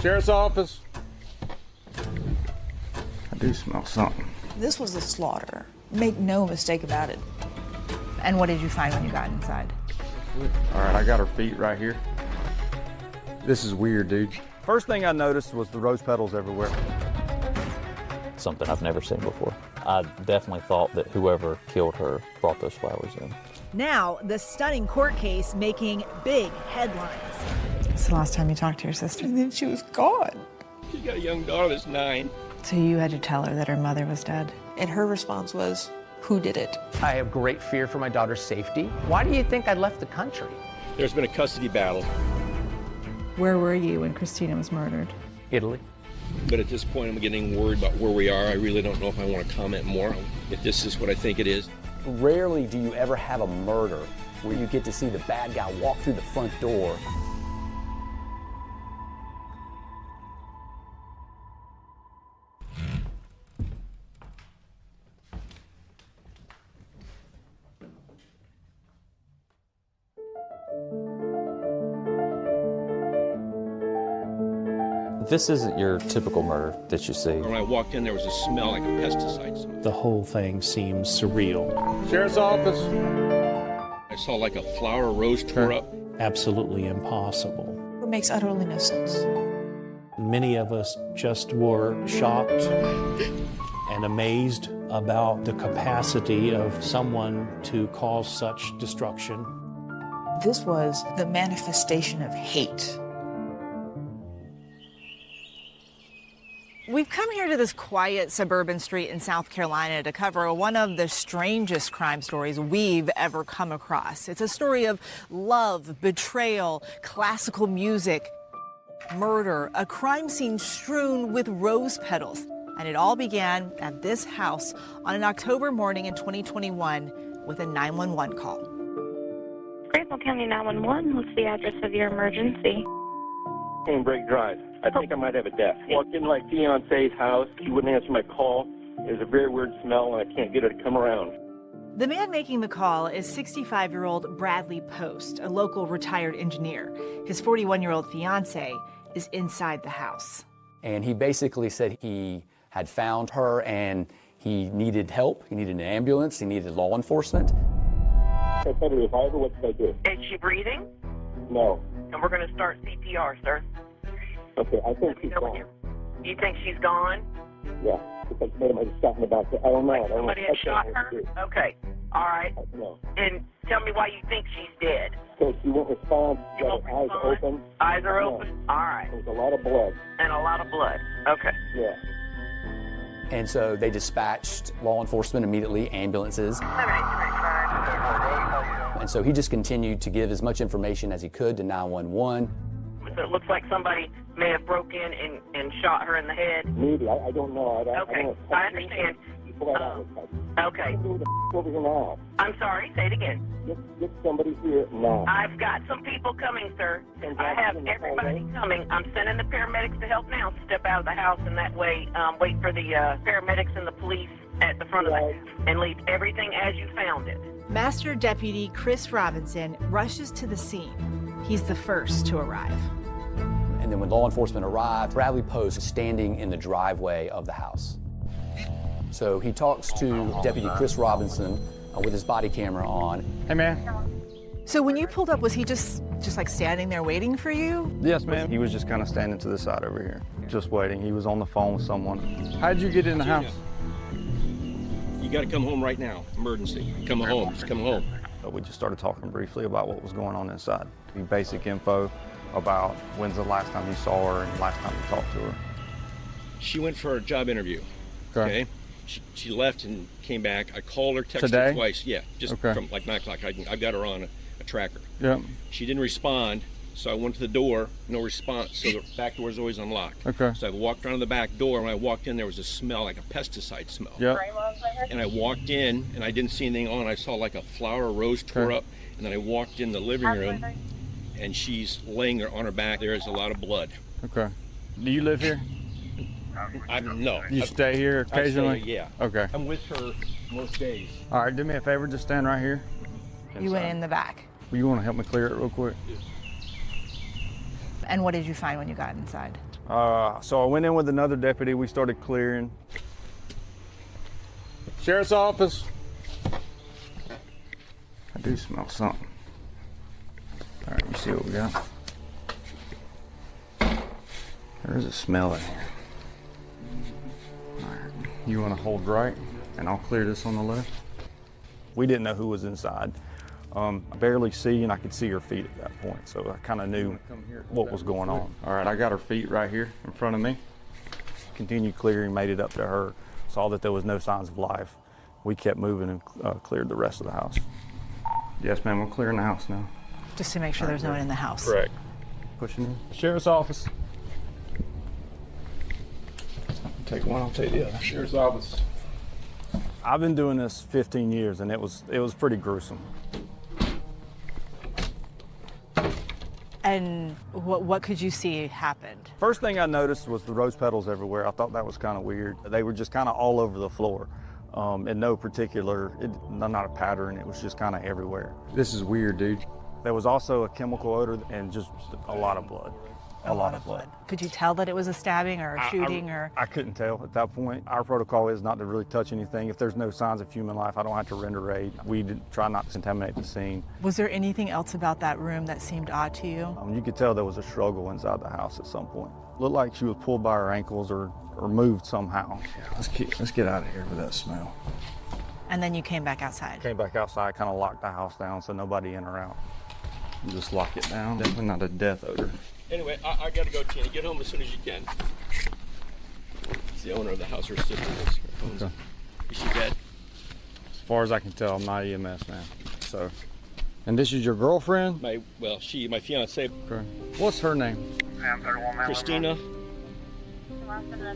Sheriff's office. I do smell something. This was a slaughter. Make no mistake about it. And what did you find when you got inside? All right, I got her feet right here. This is weird, dude. First thing I noticed was the rose petals everywhere. Something I've never seen before. I definitely thought that whoever killed her brought those flowers in. Now, the stunning court case making big headlines. It's the last time you talked to your sister. And then she was gone. She's got a young daughter that's 9. So you had to tell her that her mother was dead. And her response was, who did it? I have great fear for my daughter's safety. Why do you think I left the country? There's been a custody battle. Where were you when Christina was murdered? Italy. But at this point, I'm getting worried about where we are. I really don't know if I want to comment more, if this is what I think it is. Rarely do you ever have a murder where you get to see the bad guy walk through the front door. This isn't your typical murder that you see. When I walked in, there was a smell like a pesticide smell. The whole thing seems surreal. Sheriff's office. I saw like a flower rose tore up. Absolutely impossible. It makes utterly no sense. Many of us just were shocked and amazed about the capacity of someone to cause such destruction. This was the manifestation of hate. We've come here to this quiet suburban street in South Carolina to cover one of the strangest crime stories we've ever come across. It's a story of love, betrayal, classical music, murder, a crime scene strewn with rose petals. And it all began at this house on an October morning in 2021 with a 911 call. Grayson County 911, what's the address of your emergency? Break Drive. I think I might have a death. Walked into my fiance's house. She wouldn't answer my call. It was a very weird smell, and I can't get her to come around. The man making the call is 65-year-old Bradley Post, a local retired engineer. His 41-year-old fiance is inside the house. And he basically said he had found her and he needed help. He needed an ambulance. He needed law enforcement. I said to if I ever, what should I do? Is she breathing? No. And we're going to start CPR, sir. Okay, I think she's gone. You think she's gone? Yeah, because somebody might have shot in the back. I don't know. I don't Somebody know. has shot her? Okay, all right. No. And tell me why you think she's dead. So she won't respond. She got her eyes open. Eyes are open? All right. There's a lot of blood. And a lot of blood. Okay. Yeah. And so they dispatched law enforcement immediately, ambulances. And so he just continued to give as much information as he could to 911. So it looks like somebody may have broke in and shot her in the head. Maybe. I don't know. Okay, I understand. Okay. Who the over here now? I'm sorry, say it again. Get somebody here now. I've got some people coming, sir. I have everybody coming. I'm sending the paramedics to help now. Step out of the house, and that way wait for the paramedics and the police at the front of the house and leave everything as you found it. Master Deputy Chris Robinson rushes to the scene. He's the first to arrive. And then when law enforcement arrived, Bradley Post is standing in the driveway of the house. So he talks to Deputy Chris Robinson with his body camera on. Hey, man. So when you pulled up, was he just like standing there waiting for you? Yes, ma'am. He was just kind of standing to the side over here, just waiting. He was on the phone with someone. How'd you get in the house? You got to come home right now. Emergency. Come home. Just come home. We just started talking briefly about what was going on inside. Basic info about when's the last time you saw her and last time you talked to her. She went for a job interview. Okay. She left and came back. I called her, texted her twice. Yeah, just from like 9 o'clock. I've got her on a tracker. Yeah. She didn't respond, so I went to the door. No response. So the back door is always unlocked. Okay. So I walked around the back door. When I walked in, there was a smell like a pesticide smell. Yeah. And I walked in, and I didn't see anything on. I saw like a flower rose tore up, and then I walked in the living room, and she's laying there on her back. There is a lot of blood. Okay. Do you live here? No. You stay here occasionally? Yeah. Okay. I'm with her most days. All right, do me a favor, just stand right here. You went in the back. You want to help me clear it real quick? And what did you find when you got inside? So I went in with another deputy. We started clearing. Sheriff's office. I do smell something. All right, you see what we got? There is a smell in here. All right, you want to hold right, and I'll clear this on the left. We didn't know who was inside. I barely see, and I could see her feet at that point, so I kind of knew what was going on. All right, I got her feet right here in front of me. Continued clearing, made it up to her, saw that there was no signs of life. We kept moving and cleared the rest of the house. Yes, ma'am, we're clearing the house now. Just to make sure there's no one in the house. Correct. Pushing in. Sheriff's office. Take one, I'll take the other. Sheriff's office. I've been doing this 15 years, and it was pretty gruesome. And what could you see happened? First thing I noticed was the rose petals everywhere. I thought that was kind of weird. They were just kind of all over the floor. In no particular, not a pattern, it was just kind of everywhere. This is weird, dude. There was also a chemical odor and just a lot of blood. A lot of blood. Could you tell that it was a stabbing or a shooting? I couldn't tell at that point. Our protocol is not to really touch anything. If there's no signs of human life, I don't have to render aid. We try not to contaminate the scene. Was there anything else about that room that seemed odd to you? You could tell there was a struggle inside the house at some point. Looked like she was pulled by her ankles or moved somehow. Let's get out of here with that smell. And then you came back outside? Came back outside, kind of locked the house down so nobody in or out. Just lock it down. Definitely not a death odor. Anyway, I gotta go, Tina. Get home as soon as you can. It's the owner of the house, her sister is. Okay. Is she dead? As far as I can tell, I'm not EMS, man. So, and this is your girlfriend? My fiance. Okay. What's her name? Christina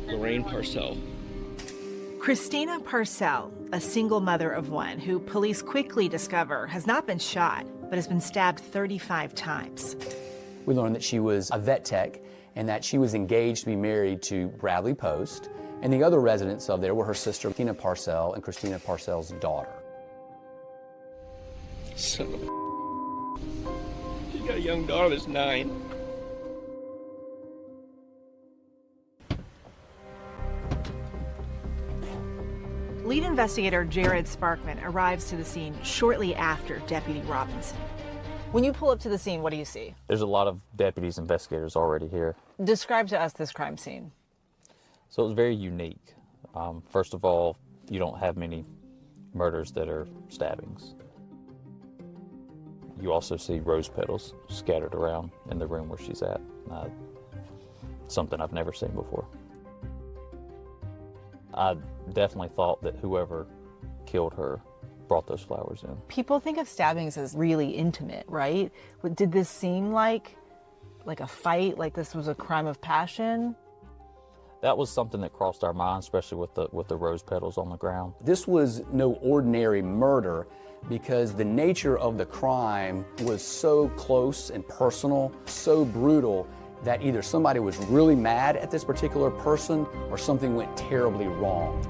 Lorraine Parcell. Christina Parcell, a single mother of one who police quickly discover has not been shot, but has been stabbed 35 times. We learned that she was a vet tech and that she was engaged to be married to Bradley Post. And the other residents of there were her sister, Tina Parcell, and Christina Parcell's daughter. Son of a... She's got a young daughter that's 9. Lead investigator Jared Sparkman arrives to the scene shortly after Deputy Robinson. When you pull up to the scene, what do you see? There's a lot of deputies, investigators already here. Describe to us this crime scene. So it was very unique. First of all, you don't have many murders that are stabbings. You also see rose petals scattered around in the room where she's at. Something I've never seen before. I definitely thought that whoever killed her brought those flowers in. People think of stabbings as really intimate, right? Did this seem like a fight, like this was a crime of passion? That was something that crossed our mind, especially with the rose petals on the ground. This was no ordinary murder because the nature of the crime was so close and personal, so brutal, that either somebody was really mad at this particular person or something went terribly wrong.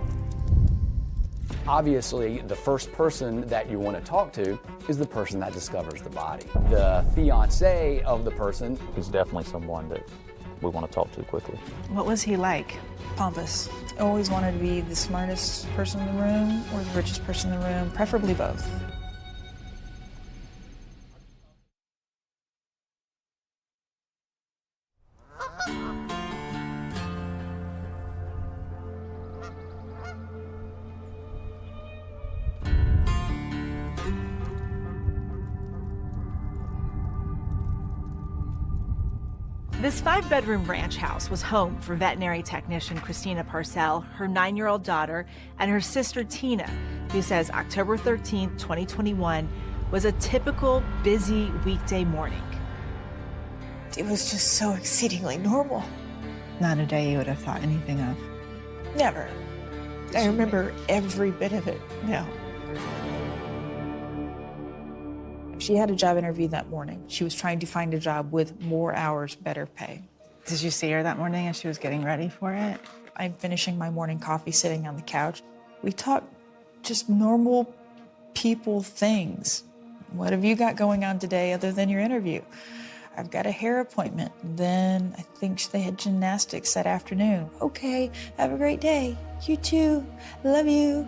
Obviously, the first person that you want to talk to is the person that discovers the body. The fiancé of the person. He's definitely someone that we want to talk to quickly. What was he like? Pompous. Always wanted to be the smartest person in the room or the richest person in the room, preferably both. This 5-bedroom ranch house was home for veterinary technician Christina Parcell, her 9-year-old daughter, and her sister Tina, who says October 13th, 2021 was a typical busy weekday morning. It was just so exceedingly normal. Not a day you would have thought anything of. Never. I remember every bit of it now. She had a job interview that morning. She was trying to find a job with more hours, better pay. Did you see her that morning as she was getting ready for it? I'm finishing my morning coffee sitting on the couch. We talked just normal people things. What have you got going on today other than your interview? I've got a hair appointment. Then I think they had gymnastics that afternoon. Okay, have a great day. You too. Love you.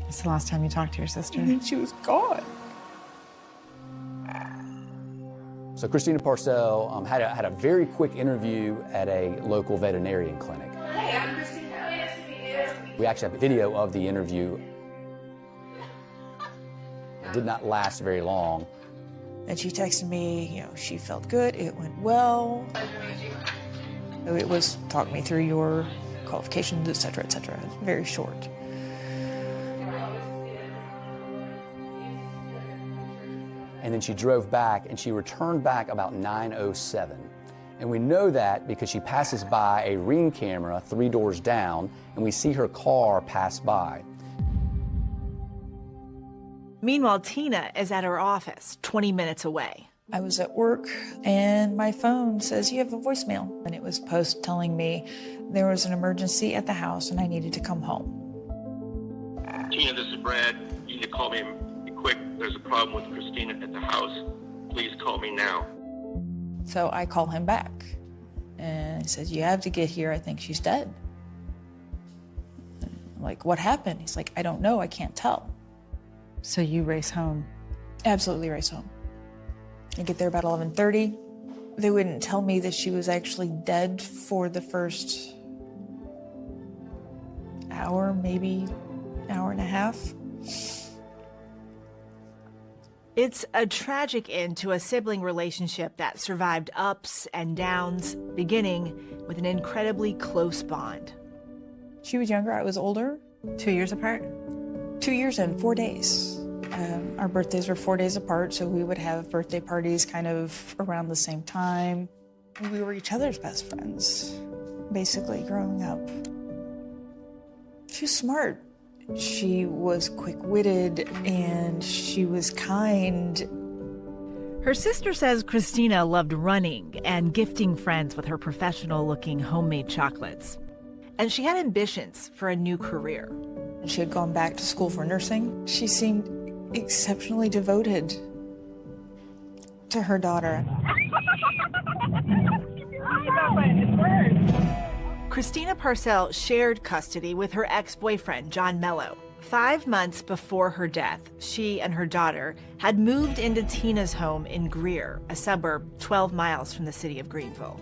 It's the last time you talked to your sister. And then she was gone. So Christina Parcell had a very quick interview at a local veterinarian clinic. Hey, I'm Christina. Nice to meet you. We actually have a video of the interview. It did not last very long. And she texted me, she felt good, it went well. It was, talk me through your qualifications, et cetera, et cetera. Very short. And then she drove back, and she returned back about 9:07. And we know that because she passes by a Ring camera 3 doors down, and we see her car pass by. Meanwhile, Tina is at her office, 20 minutes away. I was at work, and my phone says, you have a voicemail. And it was post telling me there was an emergency at the house, and I needed to come home. Tina, this is Brad. You need to call me quick. There's a problem with Christina at the house. Please call me now. So I call him back, and he says, you have to get here. I think she's dead. I'm like, what happened? He's like, I don't know. I can't tell. So you race home? Absolutely race home. I get there about 11:30. They wouldn't tell me that she was actually dead for the first hour, maybe hour and a half. It's a tragic end to a sibling relationship that survived ups and downs, beginning with an incredibly close bond. She was younger, I was older. 2 years apart? 2 years and 4 days. Our birthdays were 4 days apart, so we would have birthday parties kind of around the same time. We were each other's best friends, basically, growing up. She was smart. She was quick-witted, and she was kind. Her sister says Christina loved running and gifting friends with her professional-looking homemade chocolates. And she had ambitions for a new career. She had gone back to school for nursing. She seemed exceptionally devoted to her daughter. Christina Parcell shared custody with her ex-boyfriend, John Mello. 5 months before her death, she and her daughter had moved into Tina's home in Greer, a suburb 12 miles from the city of Greenville.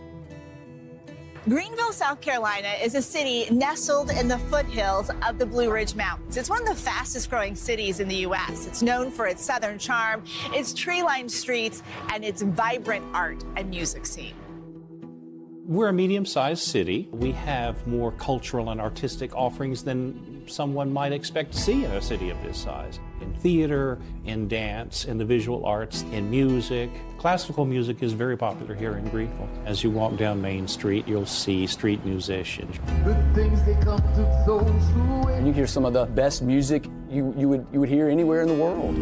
Greenville, South Carolina is a city nestled in the foothills of the Blue Ridge Mountains. It's one of the fastest growing cities in the U.S. It's known for its southern charm, its tree-lined streets, and its vibrant art and music scene. We're a medium-sized city. We have more cultural and artistic offerings than someone might expect to see in a city of this size. In theater, in dance, in the visual arts, in music. Classical music is very popular here in Greenville. As you walk down Main Street, you'll see street musicians. Good things they come to those who wait. And you hear some of the best music you would hear anywhere in the world.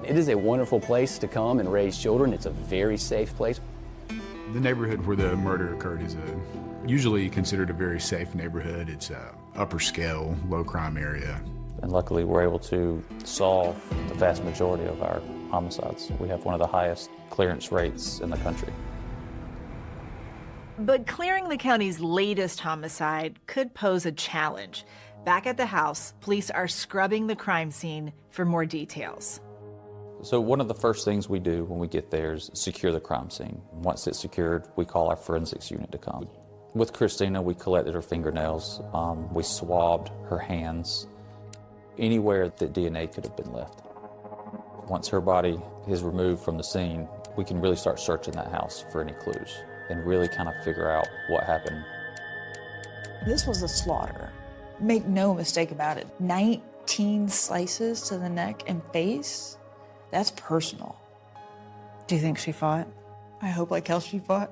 It is a wonderful place to come and raise children. It's a very safe place. The neighborhood where the murder occurred is usually considered a very safe neighborhood. It's upper scale, low crime area. And luckily we're able to solve the vast majority of our homicides. We have one of the highest clearance rates in the country. But clearing the county's latest homicide could pose a challenge. Back at the house, police are scrubbing the crime scene for more details. So one of the first things we do when we get there is secure the crime scene. Once it's secured, we call our forensics unit to come. With Christina, we collected her fingernails, we swabbed her hands, anywhere that DNA could have been left. Once her body is removed from the scene, we can really start searching that house for any clues and really kind of figure out what happened. This was a slaughter. Make no mistake about it. 19 slices to the neck and face. That's personal. Do you think she fought? I hope like hell she fought.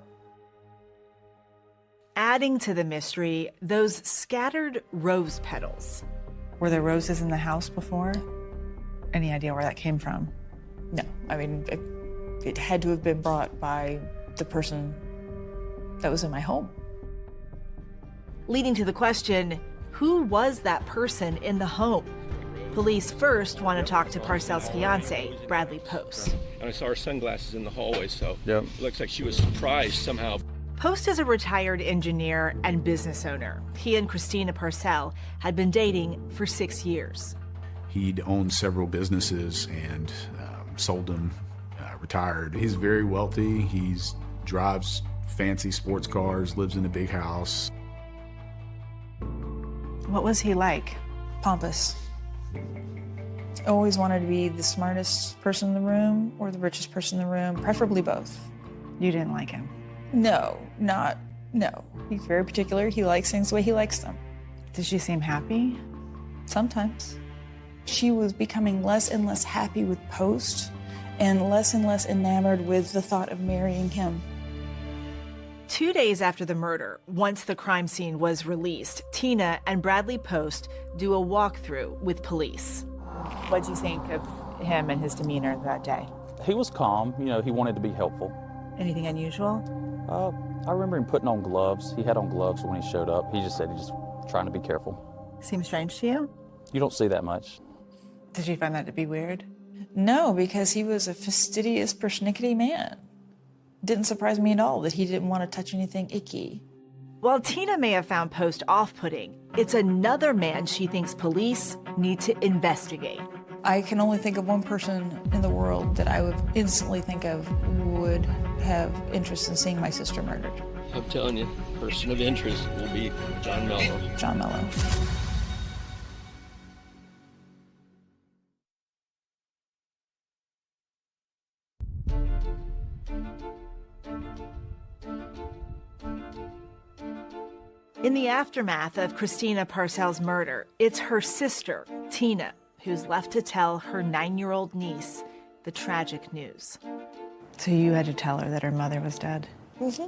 Adding to the mystery, those scattered rose petals. Were there roses in the house before? Any idea where that came from? No, I mean, it had to have been brought by the person that was in my home. Leading to the question, who was that person in the home? Police first want to talk to Parcells' fiance, Bradley Post. And I saw her sunglasses in the hallway, so Yep. it looks like she was surprised somehow. Post is a retired engineer and business owner. He and Christina Parcells had been dating for 6 years. He'd owned several businesses and sold them, retired. He's very wealthy. He drives fancy sports cars, lives in a big house. What was he like? Pompous. Always wanted to be the smartest person in the room or the richest person in the room, preferably both. You didn't like him? No. He's very particular. He likes things the way he likes them. Did she seem happy? Sometimes. She was becoming less and less happy with Post and less enamored with the thought of marrying him. 2 days after the murder, once the crime scene was released, Tina and Bradley Post do a walkthrough with police. What'd you think of him and his demeanor that day? He was calm. You know, he wanted to be helpful. Anything unusual? I remember him putting on gloves. He had on gloves when he showed up. He just said he's just trying to be careful. Seems strange to you? You don't see that much. Did you find that to be weird? No, because he was a fastidious, persnickety man. Didn't surprise me at all that he didn't want to touch anything icky. While Tina may have found Post off-putting, it's another man she thinks police need to investigate. I can only think of one person in the world that I would instantly think of would have interest in seeing my sister murdered. I'm telling you, person of interest will be John Mello. John Mello. In the aftermath of Christina Parcells' murder, it's her sister, Tina, who's left to tell her 9-year-old niece the tragic news. So you had to tell her that her mother was dead? Mm-hmm.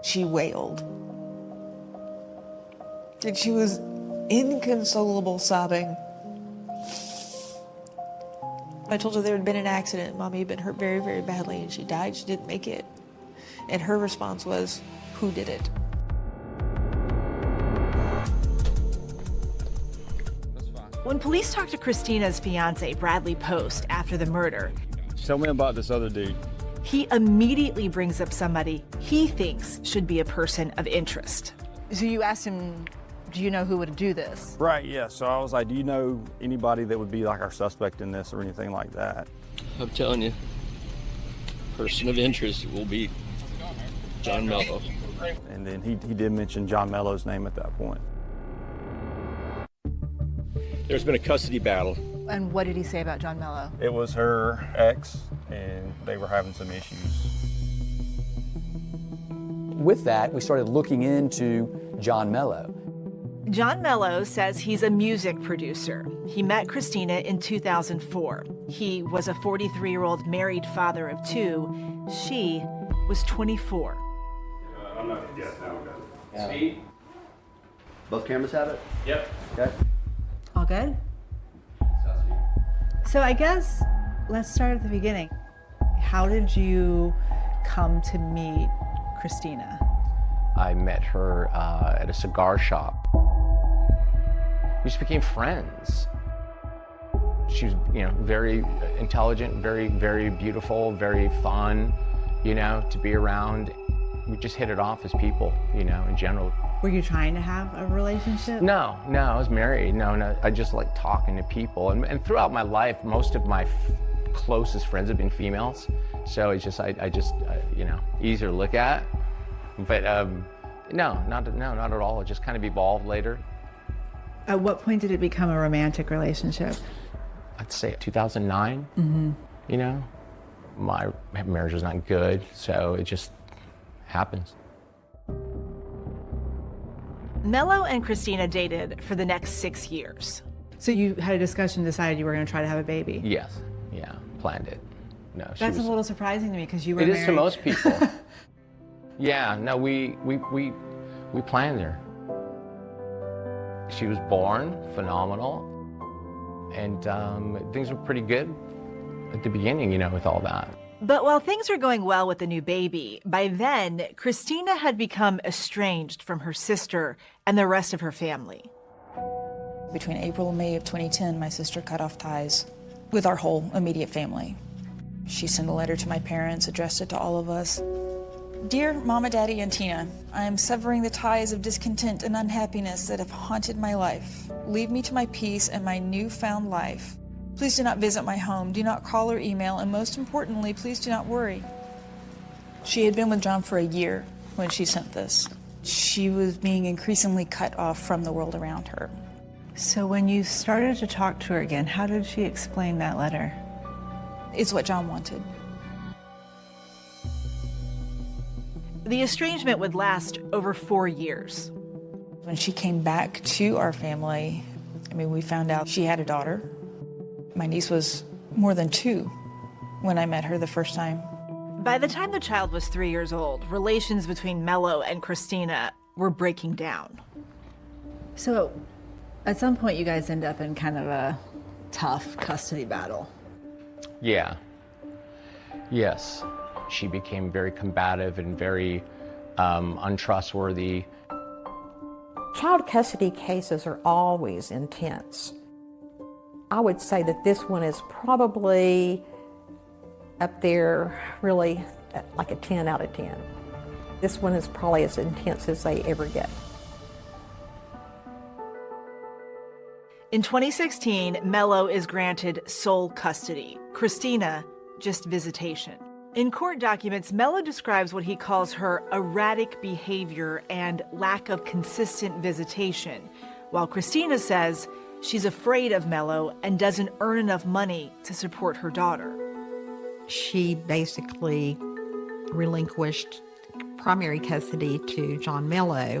She wailed. And she was inconsolable sobbing. I told her there had been an accident. Mommy had been hurt very, very badly, and she died. She didn't make it. And her response was, "Who did it?" When police talked to Christina's fiance, Bradley Post, after the murder, Tell me about this other dude. he immediately brings up somebody he thinks should be a person of interest. So you asked him, do you know who would do this? Right, yeah. So I was like, do you know anybody that would be like our suspect in this or anything like that? I'm telling you, person of interest will be John Mello. And then he did mention John Mello's name at that point. There's been a custody battle. And what did he say about John Mello? It was her ex, and they were having some issues. With that, we started looking into John Mello. John Mello says he's a music producer. He met Christina in 2004. He was a 43-year-old married father of 2. She was 24. I'm not gonna guess now. Speed. Both cameras have it? Yep. Okay. All good? So I guess let's start at the beginning. How did you come to meet Christina? I met her at a cigar shop. We just became friends. She was, very intelligent, very, very beautiful, very fun, to be around. We just hit it off as people, in general. Were you trying to have a relationship? No, I was married. No, I just like talking to people. And throughout my life, most of my closest friends have been females. So it's just, I just, easier to look at. But no, not at all. It just kind of evolved later. At what point did it become a romantic relationship? I'd say 2009. Mm-hmm. My marriage was not good, so it just happens. Mello and Christina dated for the next 6 years. So you had a discussion, decided you were going to try to have a baby? Yes, yeah, planned it. No, That's a little surprising to me because you were married. It is to most people. Yeah, no, we planned her. She was born, phenomenal, and things were pretty good at the beginning, with all that. But while things were going well with the new baby, by then, Christina had become estranged from her sister and the rest of her family. Between April and May of 2010, my sister cut off ties with our whole immediate family. She sent a letter to my parents, addressed it to all of us. Dear Mama, Daddy, and Tina, I am severing the ties of discontent and unhappiness that have haunted my life. Leave me to my peace and my newfound life. Please do not visit my home, do not call or email, and most importantly, please do not worry. She had been with John for a year when she sent this. She was being increasingly cut off from the world around her. So when you started to talk to her again, how did she explain that letter? It's what John wanted. The estrangement would last over 4 years. When she came back to our family, we found out she had a daughter. My niece was more than 2 when I met her the first time. By the time the child was 3 years old, relations between Mello and Christina were breaking down. So, at some point, you guys end up in kind of a tough custody battle. Yeah. Yes. She became very combative and very untrustworthy. Child custody cases are always intense. I would say that this one is probably up there, really, like a 10 out of 10. This one is probably as intense as they ever get. In 2016, Mello is granted sole custody. Christina, just visitation. In court documents, Mello describes what he calls her erratic behavior and lack of consistent visitation, while Christina says she's afraid of Mello and doesn't earn enough money to support her daughter. She basically relinquished primary custody to John Mello.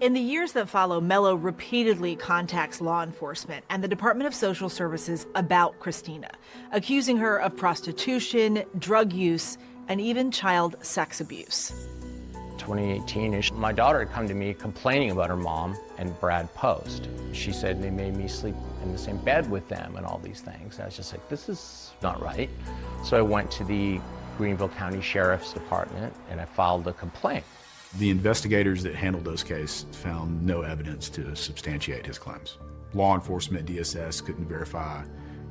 In the years that follow, Mello repeatedly contacts law enforcement and the Department of Social Services about Christina, accusing her of prostitution, drug use, and even child sex abuse. 2018-ish, my daughter had come to me complaining about her mom and Brad Post. She said they made me sleep in the same bed with them and all these things. I was just like, this is not right. So I went to the Greenville County Sheriff's Department and I filed a complaint. The investigators that handled those cases found no evidence to substantiate his claims. Law enforcement, DSS, couldn't verify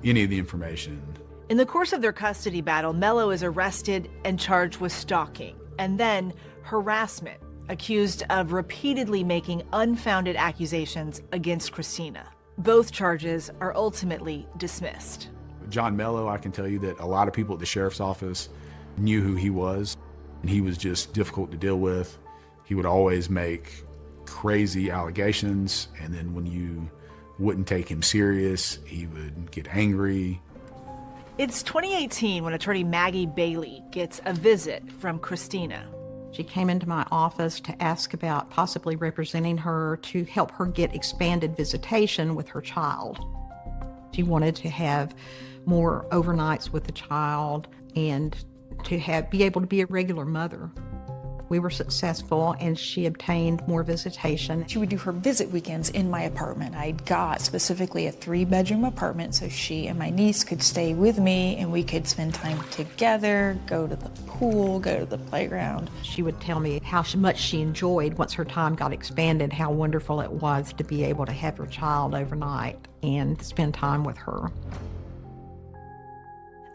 any of the information. In the course of their custody battle, Mello is arrested and charged with stalking, and then harassment, accused of repeatedly making unfounded accusations against Christina. Both charges are ultimately dismissed. John Mello, I can tell you that a lot of people at the sheriff's office knew who he was, and he was just difficult to deal with. He would always make crazy allegations, and then when you wouldn't take him serious, he would get angry. It's 2018 when attorney Maggie Bailey gets a visit from Christina. She came into my office to ask about possibly representing her to help her get expanded visitation with her child. She wanted to have more overnights with the child and to be able to be a regular mother. We were successful and she obtained more visitation. She would do her visit weekends in my apartment. I got specifically a 3-bedroom apartment so she and my niece could stay with me and we could spend time together, go to the pool, go to the playground. She would tell me how much she enjoyed once her time got expanded, how wonderful it was to be able to have her child overnight and spend time with her.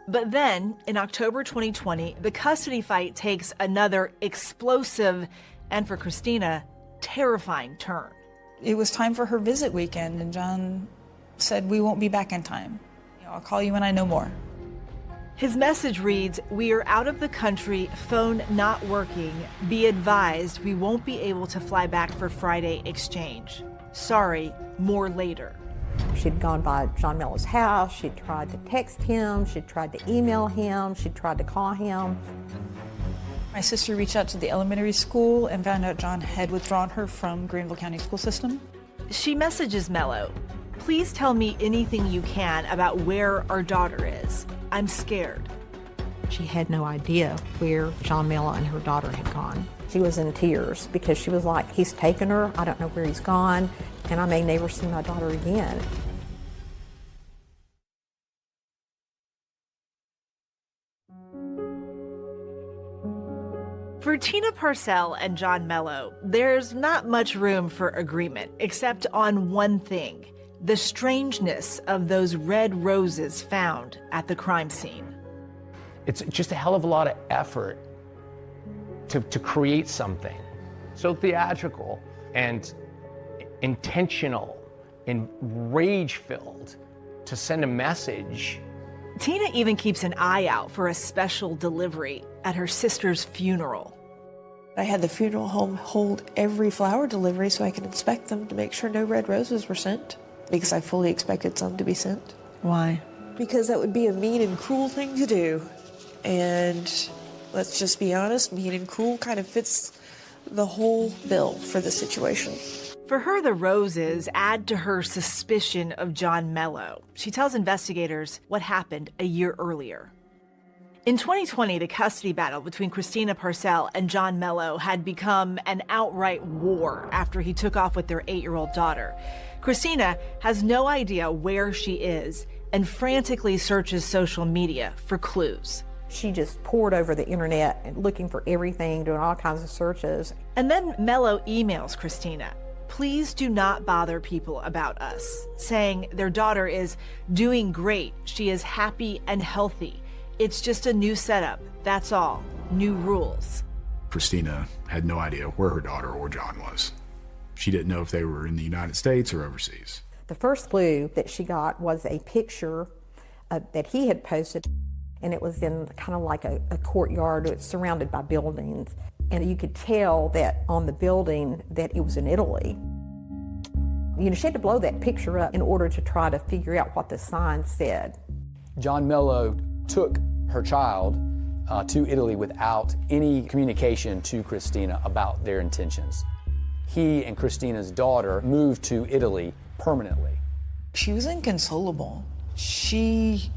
But then, in October 2020, the custody fight takes another explosive and, for Christina, terrifying turn. It was time for her visit weekend, and John said, "We won't be back in time. I'll call you when I know more." His message reads, "We are out of the country, phone not working. Be advised, we won't be able to fly back for Friday exchange. Sorry, more later." She'd gone by John Mello's house, she'd tried to text him, she'd tried to email him, she'd tried to call him. My sister reached out to the elementary school and found out John had withdrawn her from Greenville County school system. She messages Mello, "Please tell me anything you can about where our daughter is. I'm scared." She had no idea where John Mello and her daughter had gone. She was in tears because she was like, he's taken her, I don't know where he's gone, and I may never see my daughter again. For Tina Parcell and John Mello, there's not much room for agreement, except on one thing: the strangeness of those red roses found at the crime scene. It's just a hell of a lot of effort to create something so theatrical and intentional and rage-filled to send a message. Tina even keeps an eye out for a special delivery at her sister's funeral. I had the funeral home hold every flower delivery so I could inspect them to make sure no red roses were sent, because I fully expected some to be sent. Why? Because that would be a mean and cruel thing to do. And let's just be honest, mean and cruel kind of fits the whole bill for the situation. For her, the roses add to her suspicion of John Mello. She tells investigators what happened a year earlier. In 2020, the custody battle between Christina Parcell and John Mello had become an outright war after he took off with their 8-year-old daughter. Christina has no idea where she is and frantically searches social media for clues. She just poured over the internet and looking for everything, doing all kinds of searches. And then Mello emails Christina, "Please do not bother people about us," saying their daughter is doing great. She is happy and healthy. It's just a new setup, that's all. New rules. Christina had no idea where her daughter or John was. She didn't know if they were in the United States or overseas. The first clue that she got was a picture that he had posted, and it was in kind of like a courtyard. It's surrounded by buildings, and you could tell that on the building that it was in Italy. You know, she had to blow that picture up in order to try to figure out what the sign said. John Mello took her child to Italy without any communication to Christina about their intentions. He and Christina's daughter moved to Italy permanently. She was inconsolable. She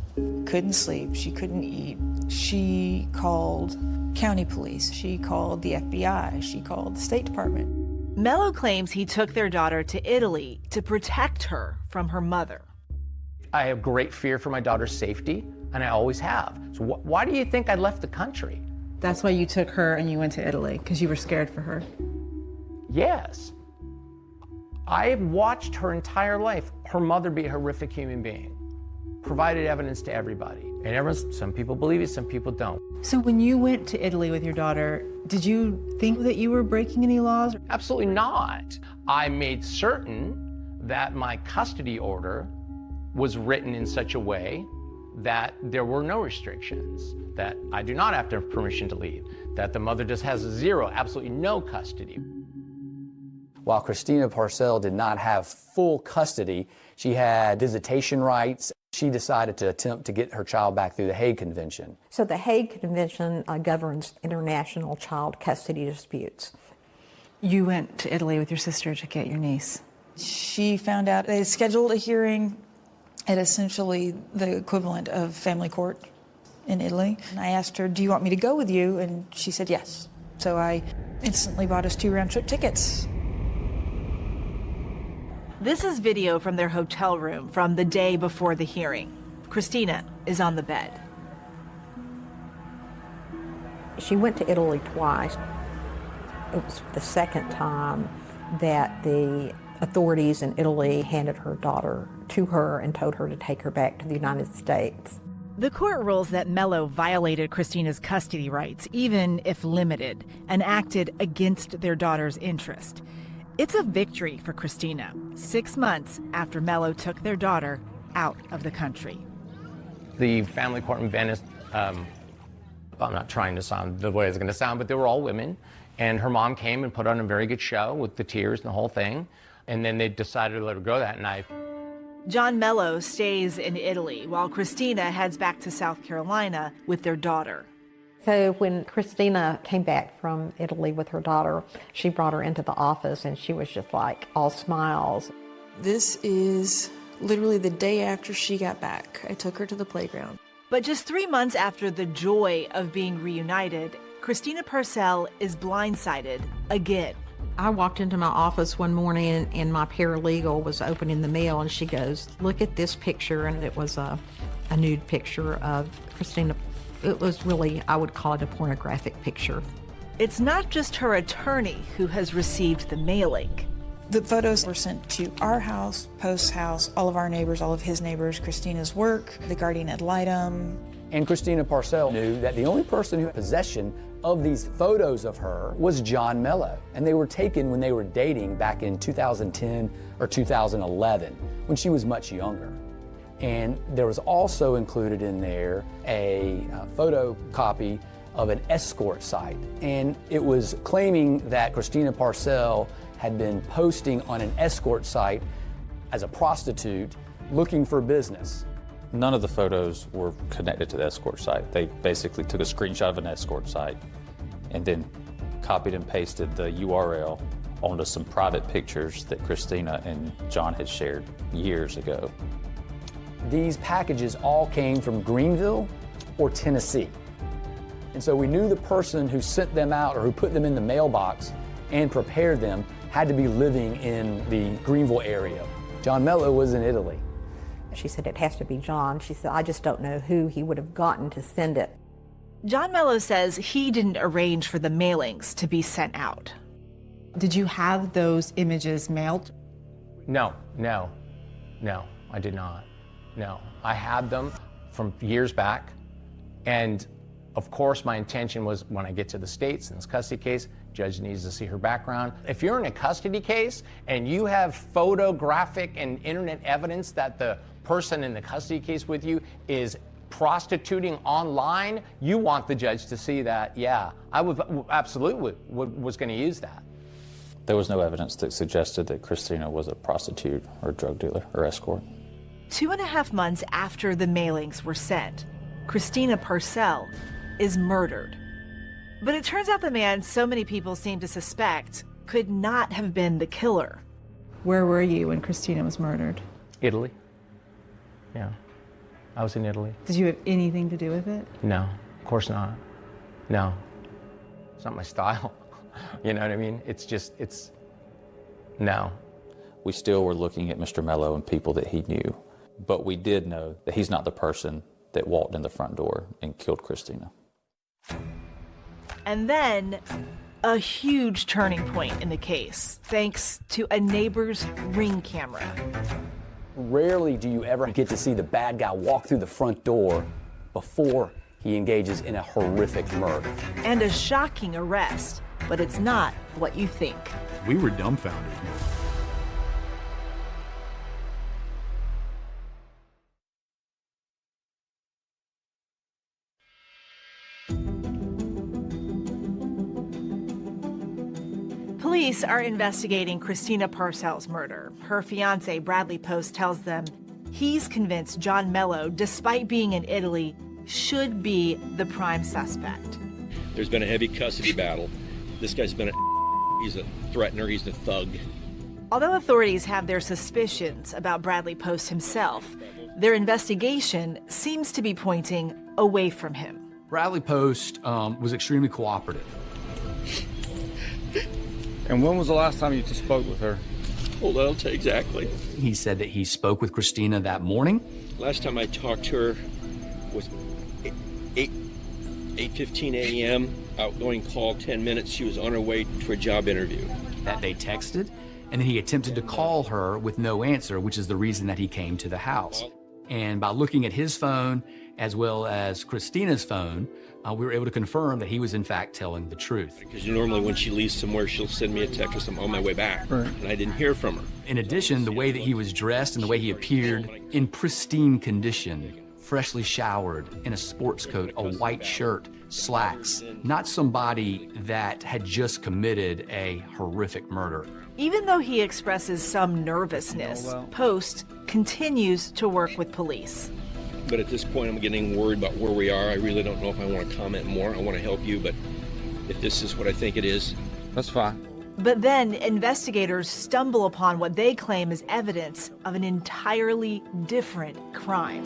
couldn't sleep, she couldn't eat. She called county police, she called the FBI, she called the State Department. Mello claims he took their daughter to Italy to protect her from her mother. I have great fear for my daughter's safety, and I always have. So why do you think I left the country? That's why you took her and you went to Italy, because you were scared for her? Yes. I have watched her entire life, her mother be a horrific human being, provided evidence to everybody. And some people believe it, some people don't. So when you went to Italy with your daughter, did you think that you were breaking any laws? Absolutely not. I made certain that my custody order was written in such a way that there were no restrictions, that I do not have to have permission to leave, that the mother just has absolutely no custody. While Christina Parcell did not have full custody, she had visitation rights. She decided to attempt to get her child back through the Hague Convention. So the Hague Convention governs international child custody disputes. You went to Italy with your sister to get your niece. She found out they had scheduled a hearing at essentially the equivalent of family court in Italy. And I asked her, "Do you want me to go with you?" And she said yes. So I instantly bought us 2 round-trip tickets. This is video from their hotel room from the day before the hearing. Christina is on the bed. She went to Italy twice. It was the second time that the authorities in Italy handed her daughter to her and told her to take her back to the United States. The court rules that Mello violated Christina's custody rights, even if limited, and acted against their daughter's interest. It's a victory for Christina, 6 months after Mello took their daughter out of the country. The family court in Venice, I'm not trying to sound the way it's going to sound, but they were all women. And her mom came and put on a very good show with the tears and the whole thing. And then they decided to let her go that night. John Mello stays in Italy while Christina heads back to South Carolina with their daughter. So when Christina came back from Italy with her daughter, she brought her into the office and she was just like all smiles. This is literally the day after she got back. I took her to the playground. But just 3 months after the joy of being reunited, Christina Parcell is blindsided again. I walked into my office one morning and my paralegal was opening the mail and she goes, "Look at this picture," and it was a nude picture of Christina. It was really, I would call it a pornographic picture. it's not just her attorney who has received the mailing. The photos were sent to our house, Post's house, all of our neighbors, all of his neighbors, Christina's work, the guardian ad litem. And Christina Parcell knew that the only person who had possession of these photos of her was John Mello. And they were taken when they were dating back in 2010 or 2011, when she was much younger. And there was also included in there a photocopy of an escort site. And it was claiming that Christina Parcell had been posting on an escort site as a prostitute looking for business. None of the photos were connected to the escort site. They basically took a screenshot of an escort site and then copied and pasted the URL onto some private pictures that Christina and John had shared years ago. These packages all came from Greenville or Tennessee. And so we knew the person who sent them out or who put them in the mailbox and prepared them had to be living in the Greenville area. John Mello was in Italy. She said, it has to be John. She said, I just don't know who he would have gotten to send it. John Mello says he didn't arrange for the mailings to be sent out. Did you have those images mailed? No, I did not. No, I had them from years back. And of course, my intention was when I get to the States in this custody case, judge needs to see her background. If you're in a custody case and you have photographic and internet evidence that the person in the custody case with you is prostituting online, you want the judge to see that. Yeah, I would absolutely was going to use that. There was no evidence that suggested that Christina was a prostitute or drug dealer or escort. 2.5 months after the mailings were sent, Christina Parcell is murdered. But it turns out the man so many people seem to suspect could not have been the killer. Where were you when Christina was murdered? Italy. Yeah, I was in Italy. Did you have anything to do with it? No, of course not. No, it's not my style. You know what I mean? No. We still were looking at Mr. Mello and people that he knew, but we did know that he's not the person that walked in the front door and killed Christina. And then a huge turning point in the case, thanks to a neighbor's Ring camera. Rarely do you ever get to see the bad guy walk through the front door before he engages in a horrific murder. And a shocking arrest, but it's not what you think. We were dumbfounded. Police are investigating Christina Parcell's murder. Her fiance, Bradley Post, tells them he's convinced John Mello, despite being in Italy, should be the prime suspect. There's been a heavy custody battle. This guy's been he's a threatener, he's a thug. Although authorities have their suspicions about Bradley Post himself, their investigation seems to be pointing away from him. Bradley Post was extremely cooperative. And when was the last time you spoke with her? Hold on, I'll tell you exactly. He said that he spoke with Christina that morning. Last time I talked to her was 8:15 a.m. Outgoing call, 10 minutes. She was on her way to a job interview. That they texted, and then he attempted to call her with no answer, which is the reason that he came to the house. And by looking at his phone, as well as Christina's phone, we were able to confirm that he was in fact telling the truth. Because normally when she leaves somewhere, she'll send me a text with I'm on my way back. Right. And I didn't hear from her. In addition, the way that he was dressed and the way he appeared in pristine condition, freshly showered, in a sports coat, a white shirt, slacks, not somebody that had just committed a horrific murder. Even though he expresses some nervousness, Post continues to work with police. But at this point, I'm getting worried about where we are. I really don't know if I want to comment more. I want to help you, but if this is what I think it is, that's fine. But then investigators stumble upon what they claim is evidence of an entirely different crime.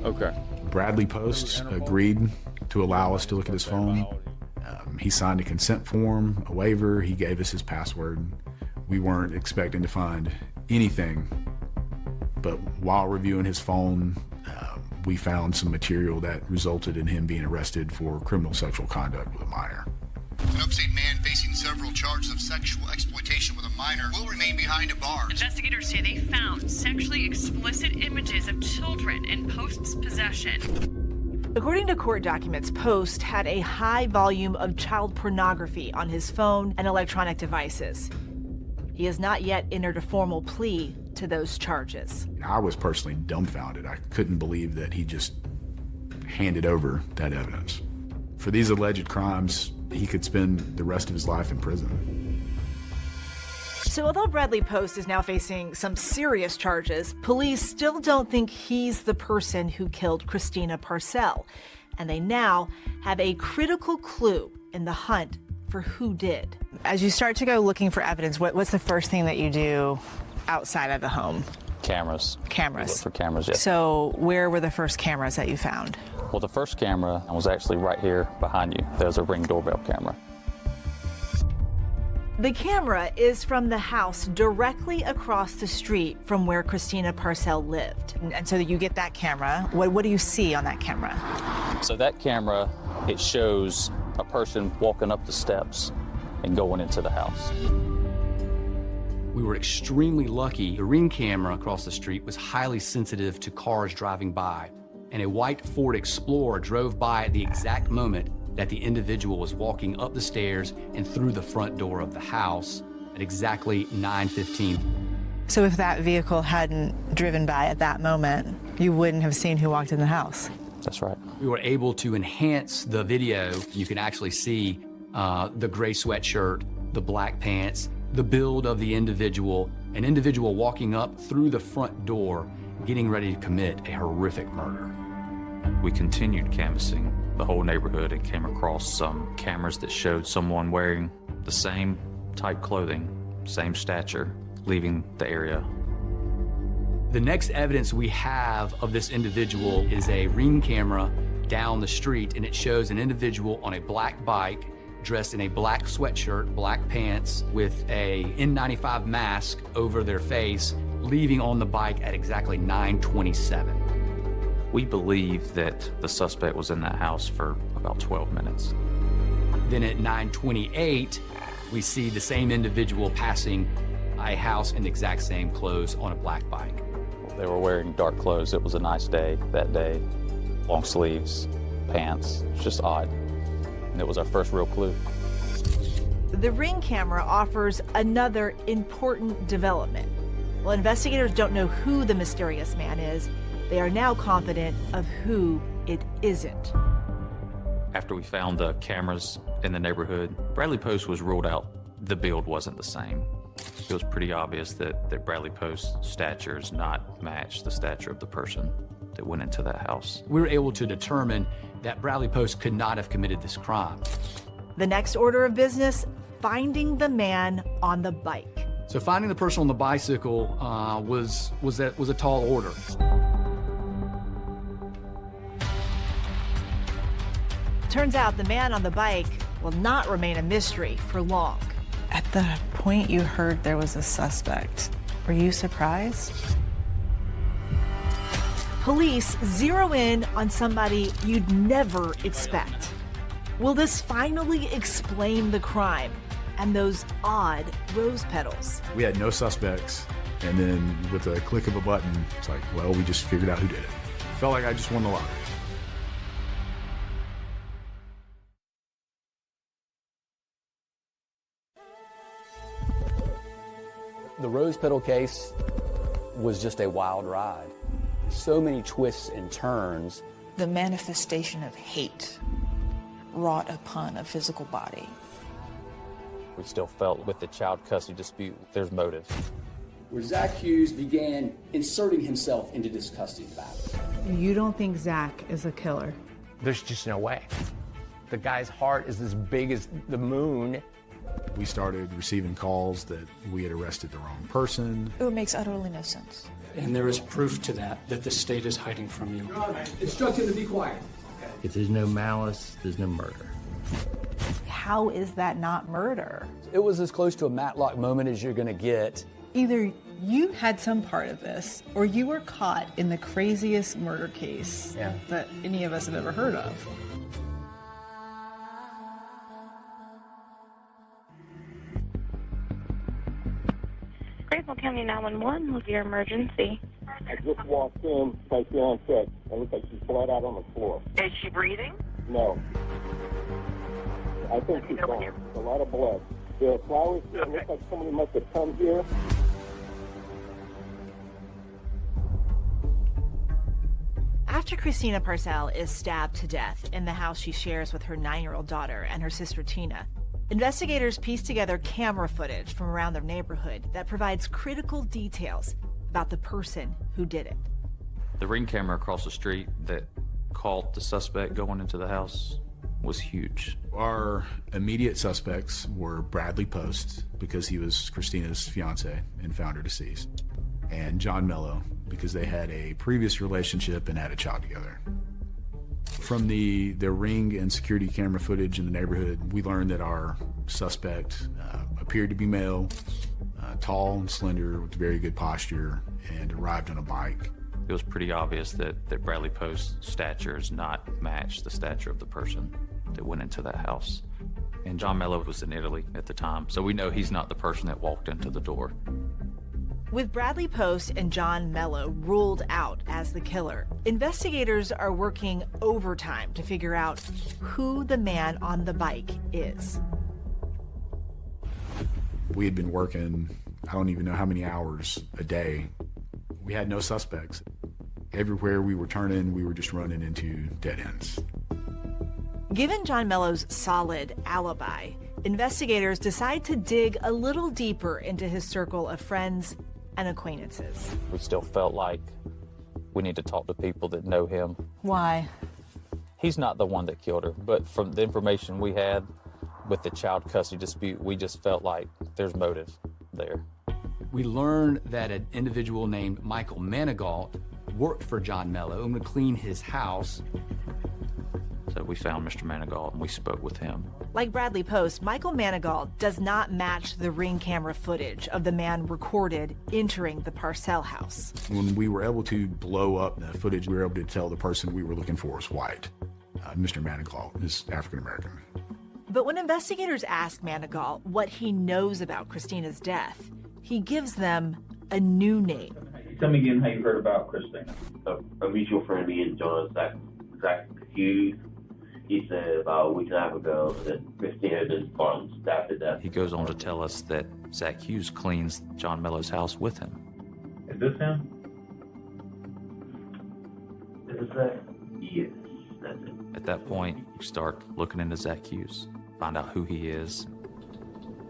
Okay. Bradley Post agreed to allow us to look at his phone. He signed a consent form, a waiver. He gave us his password. We weren't expecting to find anything, but while reviewing his phone, we found some material that resulted in him being arrested for criminal sexual conduct with a minor. An upstate man facing several charges of sexual exploitation with a minor will remain behind bars. Investigators say they found sexually explicit images of children in Post's possession. According to court documents, Post had a high volume of child pornography on his phone and electronic devices. He has not yet entered a formal plea to those charges. I was personally dumbfounded. I couldn't believe that he just handed over that evidence. For these alleged crimes, he could spend the rest of his life in prison. So although Bradley Post is now facing some serious charges, police still don't think he's the person who killed Christina Parcell. And they now have a critical clue in the hunt for who did. As you start to go looking for evidence, what's the first thing that you do outside of the home? Cameras. Cameras. Look for cameras, yes. So where were the first cameras that you found? Well, the first camera was actually right here behind you. There's a Ring doorbell camera. The camera is from the house directly across the street from where Christina Parcell lived. And so you get that camera. What do you see on that camera? So that camera, it shows a person walking up the steps and going into the house. We were extremely lucky. The Ring camera across the street was highly sensitive to cars driving by, and a white Ford Explorer drove by at the exact moment that the individual was walking up the stairs and through the front door of the house at exactly 9:15. So if that vehicle hadn't driven by at that moment, you wouldn't have seen who walked in the house? That's right. We were able to enhance the video. You can actually see the gray sweatshirt, the black pants, the build of the individual, an individual walking up through the front door, getting ready to commit a horrific murder. We continued canvassing the whole neighborhood and came across some cameras that showed someone wearing the same type clothing, same stature, leaving the area. The next evidence we have of this individual is a Ring camera down the street, and it shows an individual on a black bike dressed in a black sweatshirt, black pants, with a N95 mask over their face, leaving on the bike at exactly 9:27. We believe that the suspect was in that house for about 12 minutes. Then at 9:28, we see the same individual passing a house in the exact same clothes on a black bike. They were wearing dark clothes. It was a nice day that day. Long sleeves, pants. It's just odd. And it was our first real clue. The Ring camera offers another important development. While investigators don't know who the mysterious man is, they are now confident of who it isn't. After we found the cameras in the neighborhood, Bradley Post was ruled out. The build wasn't the same. It was pretty obvious that Bradley Post's statures not match the stature of the person that went into that house. We were able to determine that Bradley Post could not have committed this crime. The next order of business, finding the man on the bike. So finding the person on the bicycle was a tall order. Turns out the man on the bike will not remain a mystery for long. At the point you heard there was a suspect, were you surprised? Police zero in on somebody you'd never expect. Will this finally explain the crime and those odd rose petals? We had no suspects, and then with a click of a button, it's like, well, we just figured out who did it. Felt like I just won the lottery. The rose petal case was just a wild ride. So many twists and turns. The manifestation of hate wrought upon a physical body. We still felt with the child custody dispute, there's motive. Where Zach Hughes began inserting himself into this custody battle. You don't think Zach is a killer? There's just no way. The guy's heart is as big as the moon. We started receiving calls that we had arrested the wrong person. It makes utterly no sense. And there is proof to that the state is hiding from you. Instruct him to be quiet. If there's no malice, there's no murder. How is that not murder? It was as close to a Matlock moment as you're going to get. Either You had some part of this, or you were caught in the craziest murder case that any of us have ever heard of. Graceville County 911 was your emergency. I just walked in, my fiance. It looks like she's bled out on the floor. Is she breathing? No. I think she's gone. A lot of blood. The flowers here, it looks like somebody must have come here. After Christina Parcell is stabbed to death in the house she shares with her 9-year-old daughter and her sister Tina, investigators piece together camera footage from around their neighborhood that provides critical details about the person who did it. The Ring camera across the street that caught the suspect going into the house was huge. Our immediate suspects were Bradley Post, because he was Christina's fiance and found her deceased, and John Mello, because they had a previous relationship and had a child together. From the Ring and security camera footage in the neighborhood, we learned that our suspect appeared to be male, tall and slender with very good posture, and arrived on a bike. It was pretty obvious that Bradley Post's stature does not match the stature of the person that went into that house. And John Mello was in Italy at the time, so we know he's not the person that walked into the door. With Bradley Post and John Mello ruled out as the killer, investigators are working overtime to figure out who the man on the bike is. We had been working, I don't even know how many hours a day. We had no suspects. Everywhere we were turning, we were just running into dead ends. Given John Mello's solid alibi, investigators decide to dig a little deeper into his circle of friends and acquaintances. We still felt like we need to talk to people that know him. Why? He's not the one that killed her, but from the information we had with the child custody dispute, we just felt like there's motive there. We learned that an individual named Michael Manigault worked for John Mello and would clean his house. So we found Mr. Manigault and we spoke with him. Like Bradley Post, Michael Manigault does not match the Ring camera footage of the man recorded entering the Parcell house. When we were able to blow up the footage, we were able to tell the person we were looking for was white. Mr. Manigault is African American. But when investigators ask Manigault what he knows about Christina's death, he gives them a new name. Tell me again how you heard about Christina. A mutual friend, me and John, Zach Hughes. He said about a week and a half ago that Christina had been stabbed to death. He goes on to tell us that Zach Hughes cleans John Mello's house with him. Is this him? Is this Zach? Yes, that's it. At that point, you start looking into Zach Hughes, find out who he is.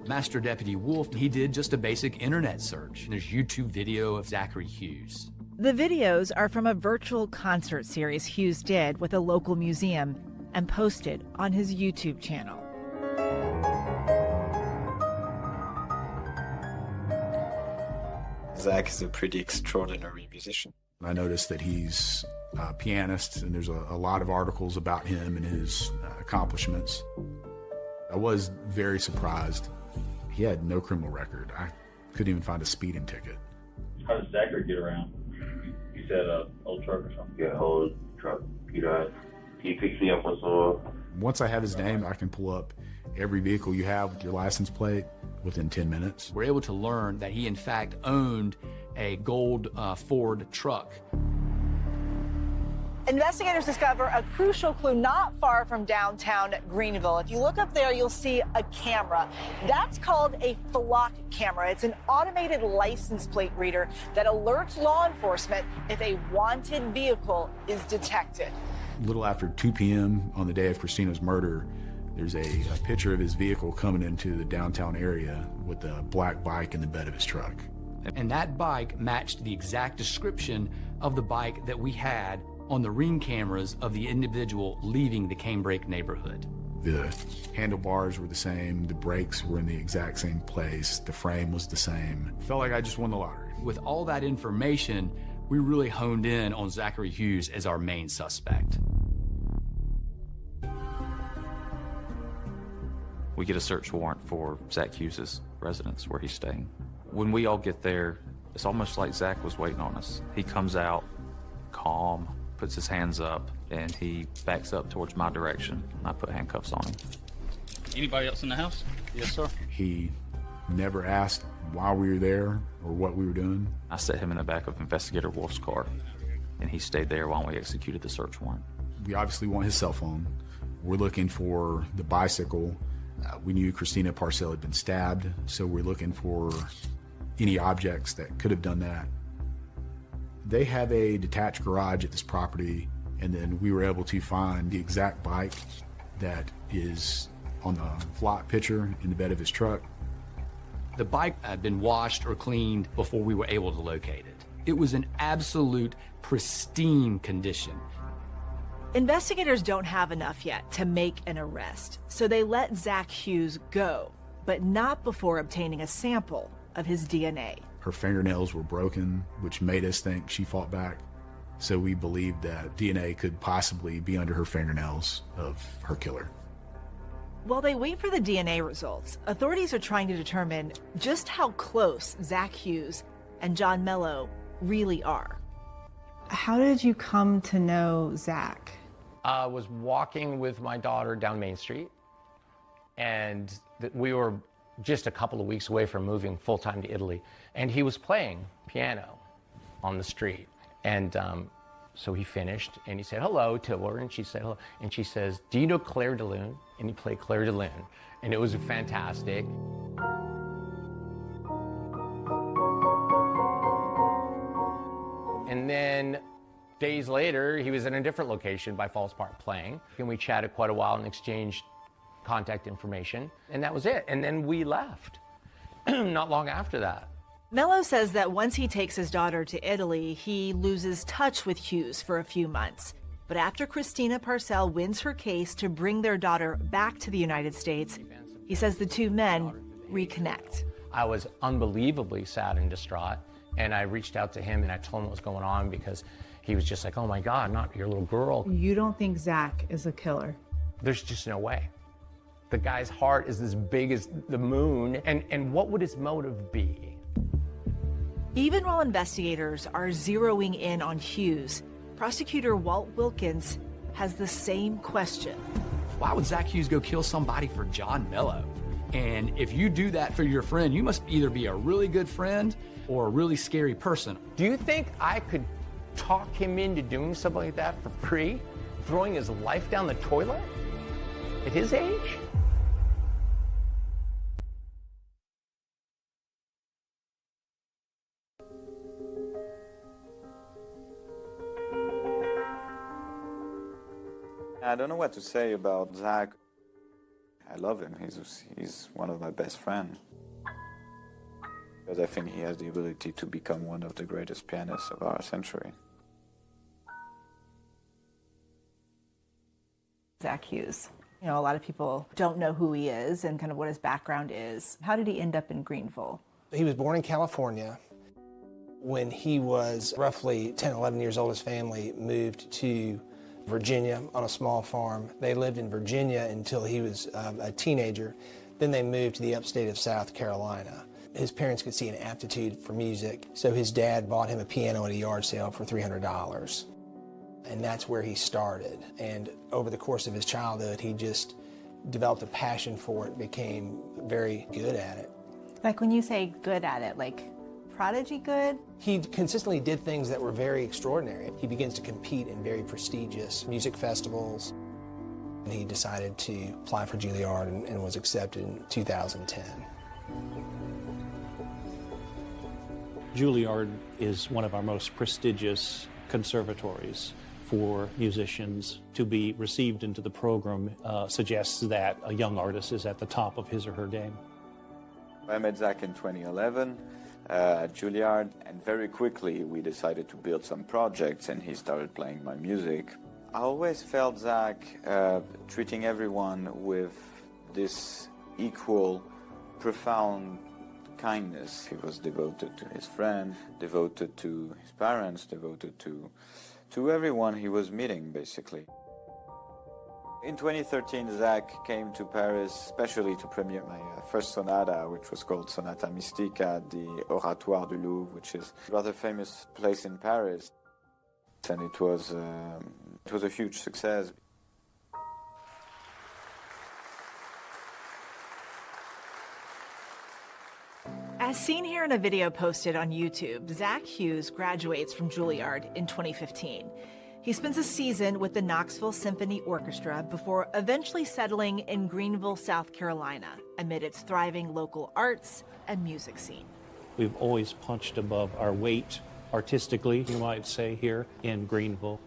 Master Deputy Wolf, he did just a basic internet search. There's YouTube video of Zachary Hughes. The videos are from a virtual concert series Hughes did with a local museum and posted on his YouTube channel. Zach is a pretty extraordinary musician. I noticed that he's a pianist, and there's a lot of articles about him and his accomplishments. I was very surprised. He had no criminal record. I couldn't even find a speeding ticket. How does Zachary get around? You said old truck or something? Yeah, old truck. He picks me up once in a while. Once I have his name, I can pull up every vehicle you have with your license plate within 10 minutes. We're able to learn that he in fact owned a gold Ford truck. Investigators discover a crucial clue not far from downtown Greenville. If you look up there, you'll see a camera. That's called a flock camera. It's an automated license plate reader that alerts law enforcement if a wanted vehicle is detected. A little after 2 p.m. on the day of Christina's murder, there's a picture of his vehicle coming into the downtown area with a black bike in the bed of his truck. And that bike matched the exact description of the bike that we had on the Ring cameras of the individual leaving the Canebrake neighborhood. The handlebars were the same, the brakes were in the exact same place, the frame was the same. Felt like I just won the lottery. With all that information, we really honed in on Zachary Hughes as our main suspect. We get a search warrant for Zach Hughes' residence where he's staying. When we all get there, It's almost like Zach was waiting on us. He comes out calm, puts his hands up, and he backs up towards my direction. I put handcuffs on him. Anybody else in the house? Yes, sir. He never asked why we were there or what we were doing. I set him in the back of Investigator Wolf's car, and he stayed there while we executed the search warrant. We obviously want his cell phone. We're looking for the bicycle. We knew Christina Parcell had been stabbed, so we're looking for any objects that could have done that. They have a detached garage at this property, and then we were able to find the exact bike that is on the flock picture in the bed of his truck. The bike had been washed or cleaned before we were able to locate it. It was in absolute pristine condition. Investigators don't have enough yet to make an arrest, so they let Zach Hughes go, but not before obtaining a sample of his DNA. Her fingernails were broken, which made us think she fought back. So we believed that DNA could possibly be under her fingernails of her killer. While they wait for the DNA results, authorities are trying to determine just how close Zach Hughes and John Mello really are. How did you come to know Zach? I was walking with my daughter down Main Street, and we were just a couple of weeks away from moving full-time to Italy, and he was playing piano on the street. And so he finished, and he said hello to her, and she said hello, and she says, "Do you know Claire de Lune?" And he played Claire de Lune, and it was fantastic. And then days later, he was in a different location by Falls Park playing, and we chatted quite a while and exchanged contact information, and that was it. And then we left, not long after that. Mello says that once he takes his daughter to Italy, he loses touch with Hughes for a few months. But after Christina Parcell wins her case to bring their daughter back to the United States, he says the two men reconnect. I was unbelievably sad and distraught, and I reached out to him and I told him what was going on, because he was just like, "Oh my God, not your little girl." You don't think Zach is a killer? There's just no way. The guy's heart is as big as the moon, and what would his motive be? Even while investigators are zeroing in on Hughes, prosecutor Walt Wilkins has the same question. Why would Zach Hughes go kill somebody for John Mello? And if you do that for your friend, you must either be a really good friend or a really scary person. Do you think I could talk him into doing something like that for free? Throwing his life down the toilet? At his age? I don't know what to say about Zach. I love him. He's one of my best friends. Because I think he has the ability to become one of the greatest pianists of our century. Zach Hughes. You know, a lot of people don't know who he is and kind of what his background is. How did he end up in Greenville? He was born in California. When he was roughly 10, 11 years old, his family moved to Virginia on a small farm. They lived in Virginia until he was a teenager. Then they moved to the upstate of South Carolina. His parents could see an aptitude for music, so his dad bought him a piano at a yard sale for $300. And that's where he started. And over the course of his childhood, he just developed a passion for it, became very good at it. Like when you say good at it, like prodigy good? He consistently did things that were very extraordinary. He begins to compete in very prestigious music festivals. And he decided to apply for Juilliard and was accepted in 2010. Juilliard is one of our most prestigious conservatories for musicians. To be received into the program suggests that a young artist is at the top of his or her game. I met Zach in 2011 at Juilliard, and very quickly we decided to build some projects, and he started playing my music. I always felt Zach treating everyone with this equal, profound kindness. He was devoted to his friend, devoted to his parents, devoted to everyone he was meeting, basically. In 2013, Zach came to Paris especially to premiere my first sonata, which was called Sonata Mystique at the Oratoire du Louvre, which is a rather famous place in Paris. And it was a huge success. As seen here in a video posted on YouTube, 𝐅𝐔𝐋𝐋 graduates from Juilliard in 2015. He spends a season with the Knoxville Symphony Orchestra before eventually settling in Greenville, South Carolina, amid its thriving local arts and music scene. We've always punched above our weight, artistically, you might say, here in Greenville.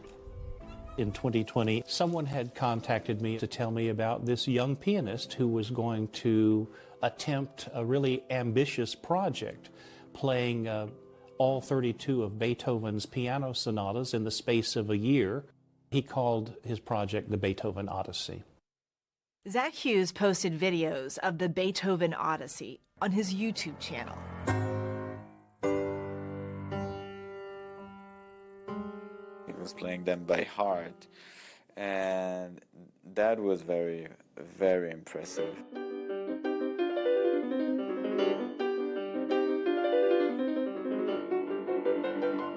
In 2020, someone had contacted me to tell me about this young pianist who was going to attempt a really ambitious project, playing all 32 of Beethoven's piano sonatas in the space of a year. He called his project the Beethoven Odyssey. 𝐅𝐔𝐋𝐋 posted videos of the Beethoven Odyssey on his YouTube channel. He was playing them by heart, and that was very, very impressive.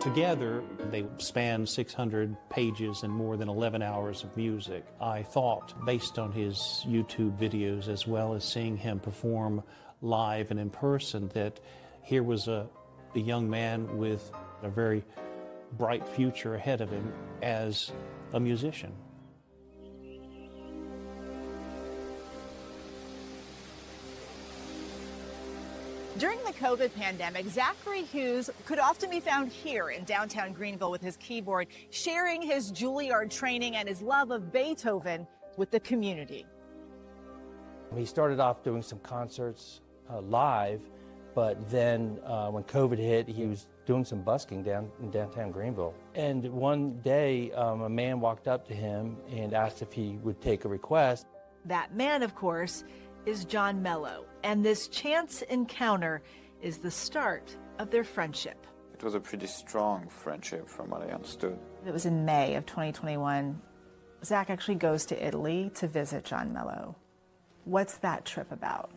Together, they spanned 600 pages and more than 11 hours of music. I thought, based on his YouTube videos, as well as seeing him perform live and in person, that here was a young man with a very bright future ahead of him as a musician. During the COVID pandemic, 𝐅𝐔𝐋𝐋 could often be found here in downtown Greenville with his keyboard, sharing his Juilliard training and his love of Beethoven with the community. He started off doing some concerts live, but then when COVID hit, he was doing some busking down in downtown Greenville. And one day, a man walked up to him and asked if he would take a request. That man, of course, is John Mello, and this chance encounter is the start of their friendship. It was a pretty strong friendship from what I understood. It was in May of 2021. Zach actually goes to Italy to visit John Mello. What's that trip about?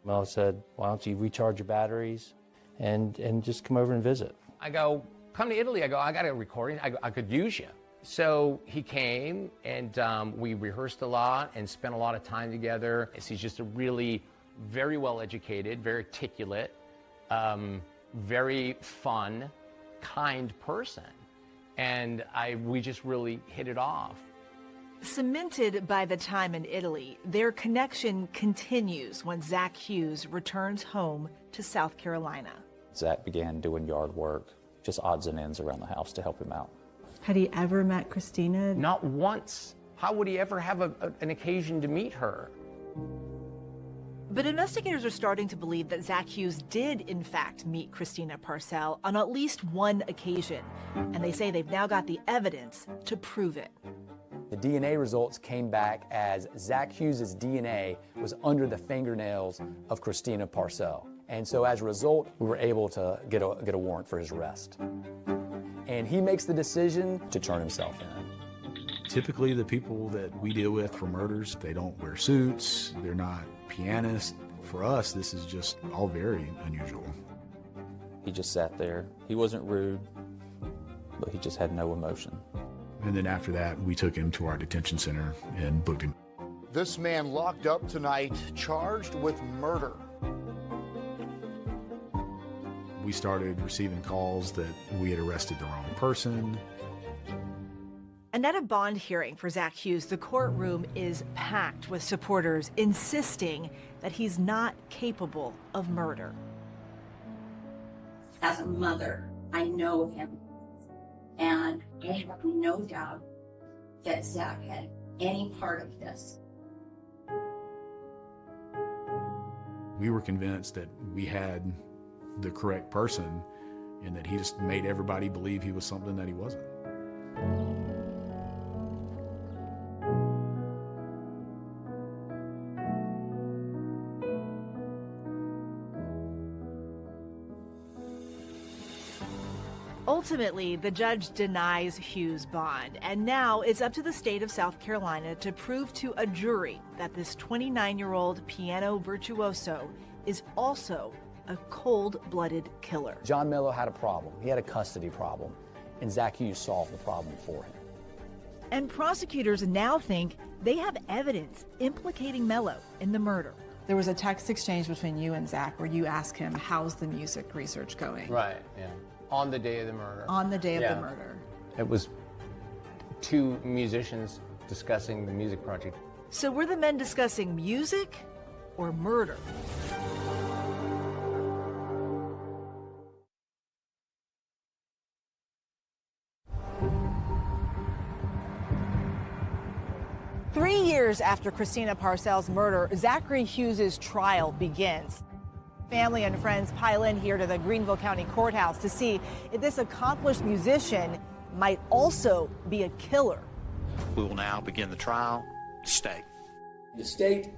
Mello said, why don't you recharge your batteries and just come over and visit. I go, come to Italy. I go, I got a recording. I could use you. So he came, and we rehearsed a lot and spent a lot of time together. He's just a really very well-educated, very articulate, very fun, kind person. And we just really hit it off. Cemented by the time in Italy, their connection continues when 𝐅𝐔𝐋𝐋 returns home to South Carolina. Zach began doing yard work, just odds and ends around the house to help him out. Had he ever met Christina? Not once. How would he ever have an occasion to meet her? But investigators are starting to believe that 𝐅𝐔𝐋𝐋 did, in fact, meet Christina Parcell on at least one occasion. And they say they've now got the evidence to prove it. The DNA results came back as 𝐅𝐔𝐋𝐋's DNA was under the fingernails of Christina Parcell. And so as a result, we were able to get a warrant for his arrest. And he makes the decision to turn himself in. Typically, the people that we deal with for murders, they don't wear suits, they're not pianists. For us, this is just all very unusual. He just sat there. He wasn't rude, but he just had no emotion. And then after that, we took him to our detention center and booked him. This man locked up tonight, charged with murder. We started receiving calls that we had arrested the wrong person. And at a bond hearing for 𝐅𝐔𝐋𝐋, the courtroom is packed with supporters insisting that he's not capable of murder. As a mother, I know him, and I have no doubt that Zach had any part of this. We were convinced that we had the correct person and that he just made everybody believe he was something that he wasn't. Ultimately, the judge denies Hughes' bond, and now it's up to the state of South Carolina to prove to a jury that this 29-year-old piano virtuoso is also a cold-blooded killer. John Mello had a problem. He had a custody problem, and Zach Hughes solved the problem for him. And prosecutors now think they have evidence implicating Mello in the murder. There was a text exchange between you and Zach where you asked him, how's the music research going? Right, yeah. On the day of the murder. On the day of the murder. It was two musicians discussing the music project. So were the men discussing music or murder? Three years after Christina Parcells' murder, Zachary Hughes' trial begins. Family and friends pile in here to the Greenville County Courthouse to see if this accomplished musician might also be a killer. We will now begin the trial. State. The state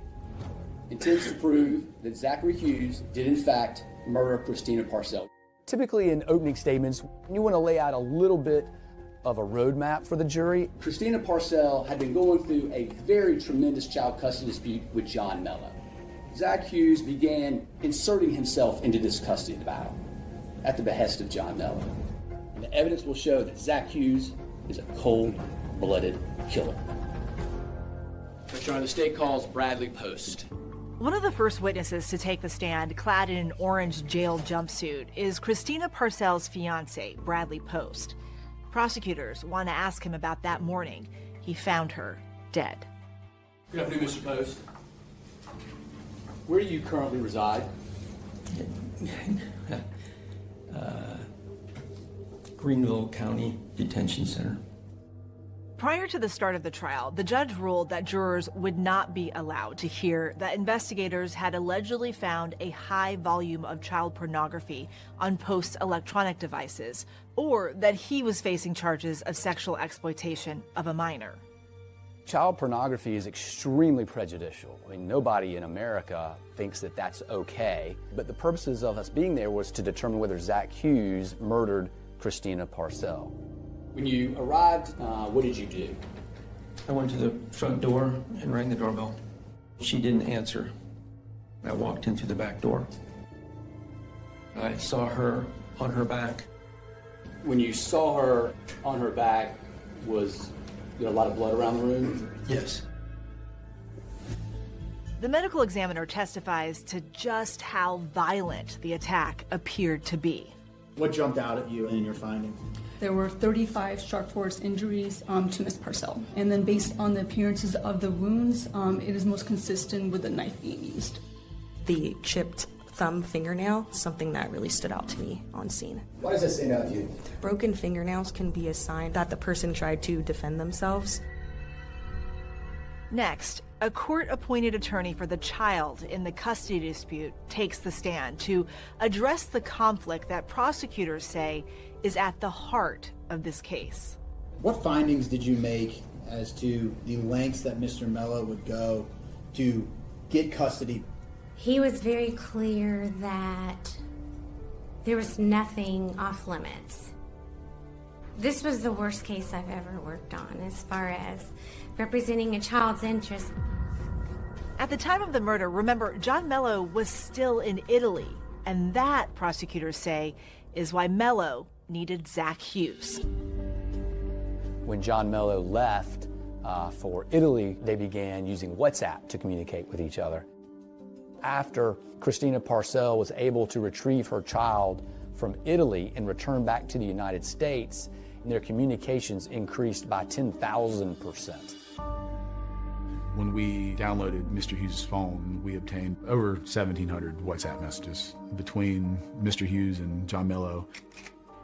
intends to prove that Zachary Hughes did in fact murder Christina Parcells. Typically in opening statements, you want to lay out a little bit of a roadmap for the jury. Christina Parcells had been going through a very tremendous child custody dispute with John Mello. Zach Hughes began inserting himself into this custody battle at the behest of John Mello. And the evidence will show that Zach Hughes is a cold-blooded killer. Your Honor, the state calls Bradley Post. One of the first witnesses to take the stand, clad in an orange jail jumpsuit, is Christina Parcells' fiancé, Bradley Post. Prosecutors want to ask him about that morning he found her dead. Good afternoon, Mr. Post. Where do you currently reside? Greenville County Detention Center. Prior to the start of the trial, the judge ruled that jurors would not be allowed to hear that investigators had allegedly found a high volume of child pornography on Post's electronic devices, or that he was facing charges of sexual exploitation of a minor. Child pornography is extremely prejudicial. I mean, nobody in America thinks that that's okay, but the purposes of us being there was to determine whether Zach Hughes murdered Christina Parcells. When you arrived, what did you do? I went to the front door and rang the doorbell. She didn't answer. I walked in through the back door. I saw her on her back. When you saw her on her back, was there a lot of blood around the room? Yes. The medical examiner testifies to just how violent the attack appeared to be. What jumped out at you in your findings? There were 35 sharp force injuries to Ms. Parcells. And then based on the appearances of the wounds, it is most consistent with the knife being used. The chipped thumb fingernail, something that really stood out to me on scene. Why does that stand out to you? Broken fingernails can be a sign that the person tried to defend themselves. Next, a court-appointed attorney for the child in the custody dispute takes the stand to address the conflict that prosecutors say is at the heart of this case. What findings did you make as to the lengths that Mr. Mello would go to get custody? He was very clear that there was nothing off limits. This was the worst case I've ever worked on as far as representing a child's interest. At the time of the murder, remember, John Mello was still in Italy, and that, prosecutors say, is why Mello needed Zach Hughes. When John Mello left for Italy, they began using WhatsApp to communicate with each other. After Christina Parcells was able to retrieve her child from Italy and return back to the United States, their communications increased by 10,000%. When we downloaded Mr. Hughes' phone, we obtained over 1,700 WhatsApp messages between Mr. Hughes and John Mello.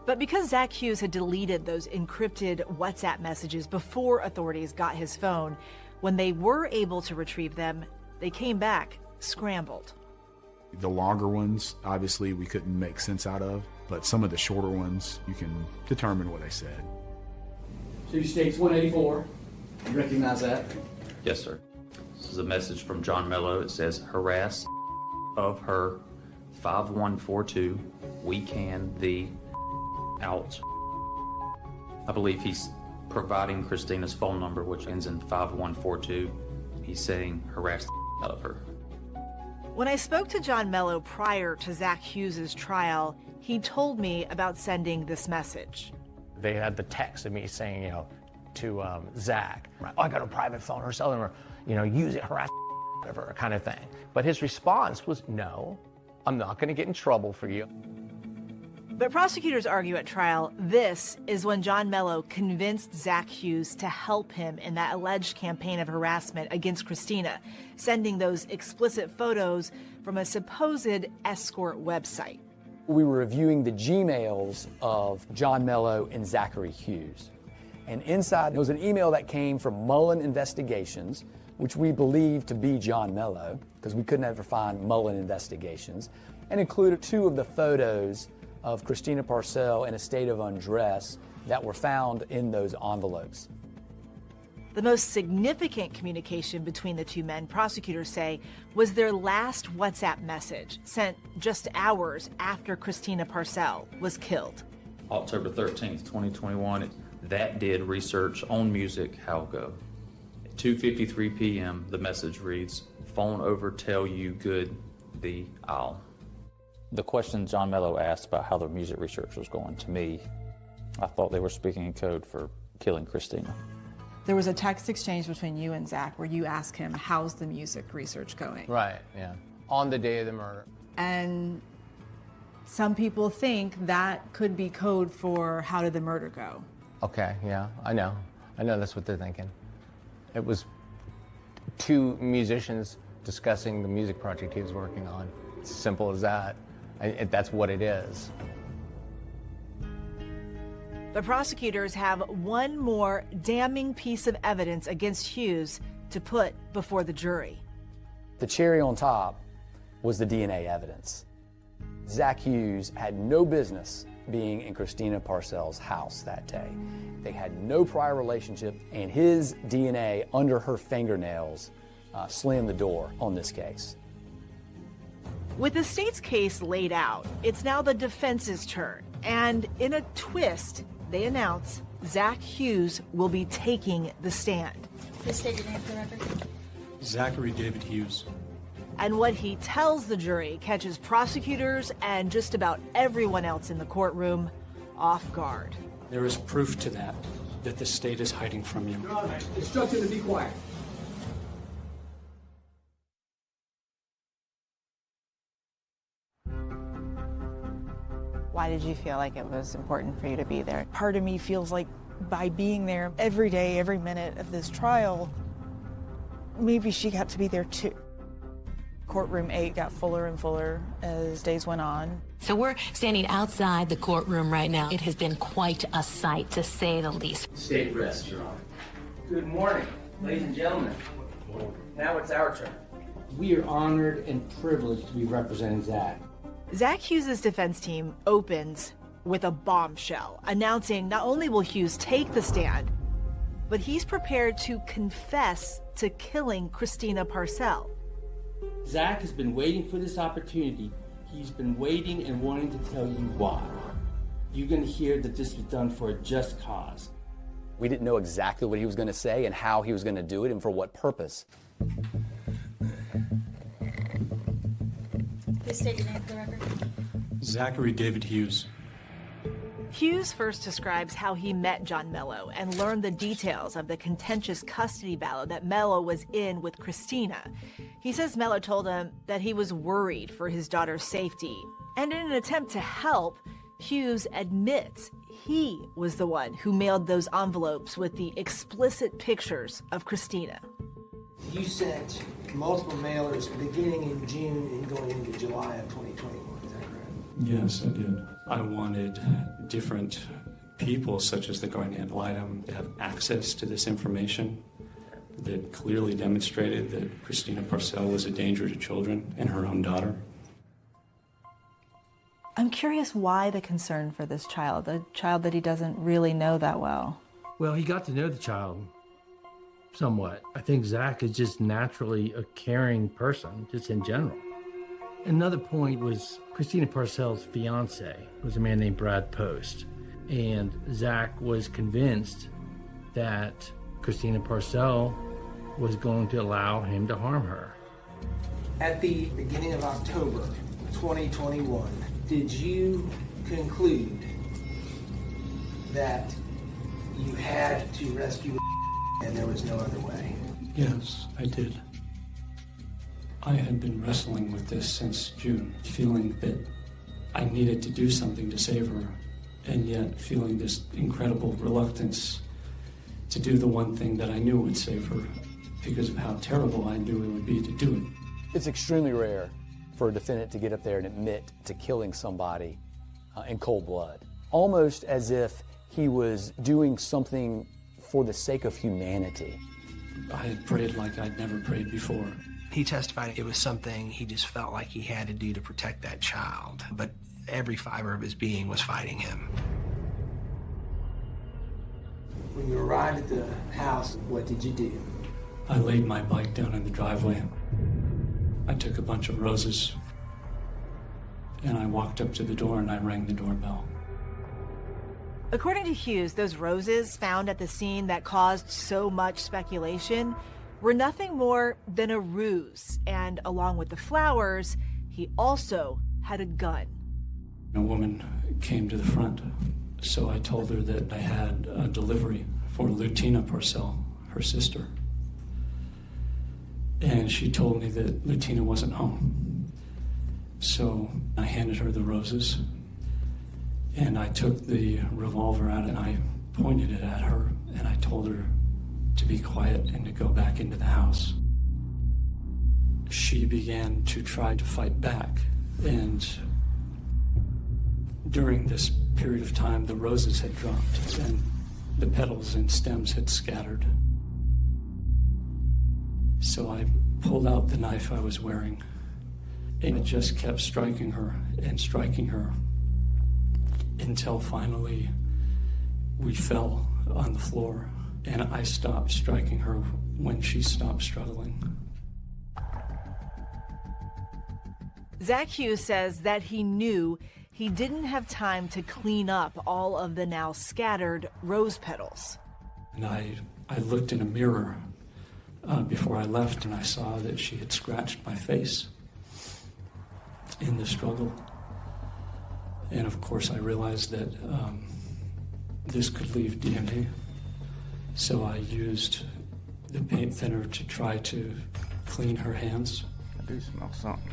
But because Zach Hughes had deleted those encrypted WhatsApp messages before authorities got his phone, when they were able to retrieve them, they came back scrambled. The longer ones, obviously, we couldn't make sense out of, but some of the shorter ones, you can determine what they said. Two states 184. You recognize that? Yes, sir. This is a message from John Mello. It says, harass of her 5142. We can the out I believe he's providing Christina's phone number, which ends in 5142. He's saying harass the out of her. When I spoke to John Mello prior to Zach Hughes' trial, he told me about sending this message. They had the text of me saying, to Zach, oh, I got a private phone or something, or, use it, harass, whatever kind of thing. But his response was, no, I'm not going to get in trouble for you. But prosecutors argue at trial, this is when John Mello convinced Zach Hughes to help him in that alleged campaign of harassment against Christina, sending those explicit photos from a supposed escort website. We were reviewing the Gmails of John Mello and Zachary Hughes. And inside, there was an email that came from Mullen Investigations, which we believe to be John Mello, because we couldn't ever find Mullen Investigations, and included 2 of the photos of Christina Parcell in a state of undress that were found in those envelopes. The most significant communication between the 2 men, prosecutors say, was their last WhatsApp message, sent just hours after Christina Parcell was killed. October 13th, 2021, that did research on music, how go. At 2:53 p.m., the message reads, phone over, tell you good, the owl. The question John Mello asked about how the music research was going, to me, I thought they were speaking in code for killing Christina. There was a text exchange between you and Zach where you asked him, how's the music research going? Right, yeah. On the day of the murder. And some people think that could be code for how did the murder go. Okay, yeah, I know that's what they're thinking. It was 2 musicians discussing the music project he was working on. It's as simple as that. That's what it is. The prosecutors have one more damning piece of evidence against Hughes to put before the jury. The cherry on top was the DNA evidence. Zach Hughes had no business being in Christina Parcell's house that day. They had no prior relationship, and his DNA under her fingernails slammed the door on this case. With the state's case laid out, it's now the defense's turn. And in a twist, they announce Zach Hughes will be taking the stand. Please state your name for the record. Zachary David Hughes. And what he tells the jury catches prosecutors and just about everyone else in the courtroom off guard. There is proof to that the state is hiding from you. Your Honor, instruction to be quiet. Why did you feel like it was important for you to be there? Part of me feels like by being there every day, every minute of this trial, maybe she got to be there too. Courtroom 8 got fuller and fuller as days went on. So we're standing outside the courtroom right now. It has been quite a sight, to say the least. State rest, Your Honor. Good morning, ladies and gentlemen. Now it's our turn. We are honored and privileged to be representing Zach. Zach Hughes' defense team opens with a bombshell, announcing not only will Hughes take the stand, but he's prepared to confess to killing Christina Parcell. Zach has been waiting for this opportunity. He's been waiting and wanting to tell you why. You're going to hear that this was done for a just cause. We didn't know exactly what he was going to say and how he was going to do it and for what purpose. Please state your name for the record. Zachary David Hughes. Hughes first describes how he met John Mello and learned the details of the contentious custody battle that Mello was in with Christina. He says Mello told him that he was worried for his daughter's safety. And in an attempt to help, Hughes admits he was the one who mailed those envelopes with the explicit pictures of Christina. You sent multiple mailers beginning in June and going into July of 2021, is that correct? Yes, I did. I wanted different people, such as the guardian ad litem, to have access to this information that clearly demonstrated that Christina Parcell was a danger to children and her own daughter. I'm curious why the concern for this child, a child that he doesn't really know that well. Well, he got to know the child somewhat. I think Zach is just naturally a caring person, just in general. Another point was Christina Parcell's fiance was a man named Brad Post. And Zach was convinced that Christina Parcell was going to allow him to harm her. At the beginning of October 2021, did you conclude that you had to rescue and there was no other way? Yes, I did. I had been wrestling with this since June, feeling that I needed to do something to save her, and yet feeling this incredible reluctance to do the one thing that I knew would save her because of how terrible I knew it would be to do it. It's extremely rare for a defendant to get up there and admit to killing somebody in cold blood, almost as if he was doing something for the sake of humanity. I had prayed like I'd never prayed before. He testified it was something he just felt like he had to do to protect that child, but every fiber of his being was fighting him. When you arrived at the house, what did you do? I laid my bike down in the driveway. I took a bunch of roses, and I walked up to the door and I rang the doorbell. According to Hughes, those roses found at the scene that caused so much speculation were nothing more than a ruse. And along with the flowers, he also had a gun. A woman came to the front, so I told her that I had a delivery for Lutina Parcell, her sister. And she told me that Lutina wasn't home. So I handed her the roses, and I took the revolver out and I pointed it at her, and I told her to be quiet and to go back into the house. She began to try to fight back, and during this period of time, the roses had dropped and the petals and stems had scattered. So I pulled out the knife I was wearing, and it just kept striking her until finally we fell on the floor, and I stopped striking her when she stopped struggling. Zach Hughes says that he knew he didn't have time to clean up all of the now scattered rose petals. And I looked in a mirror before I left, and I saw that she had scratched my face in the struggle. And of course I realized that this could leave DNA. So I used the paint thinner to try to clean her hands. I do smell something.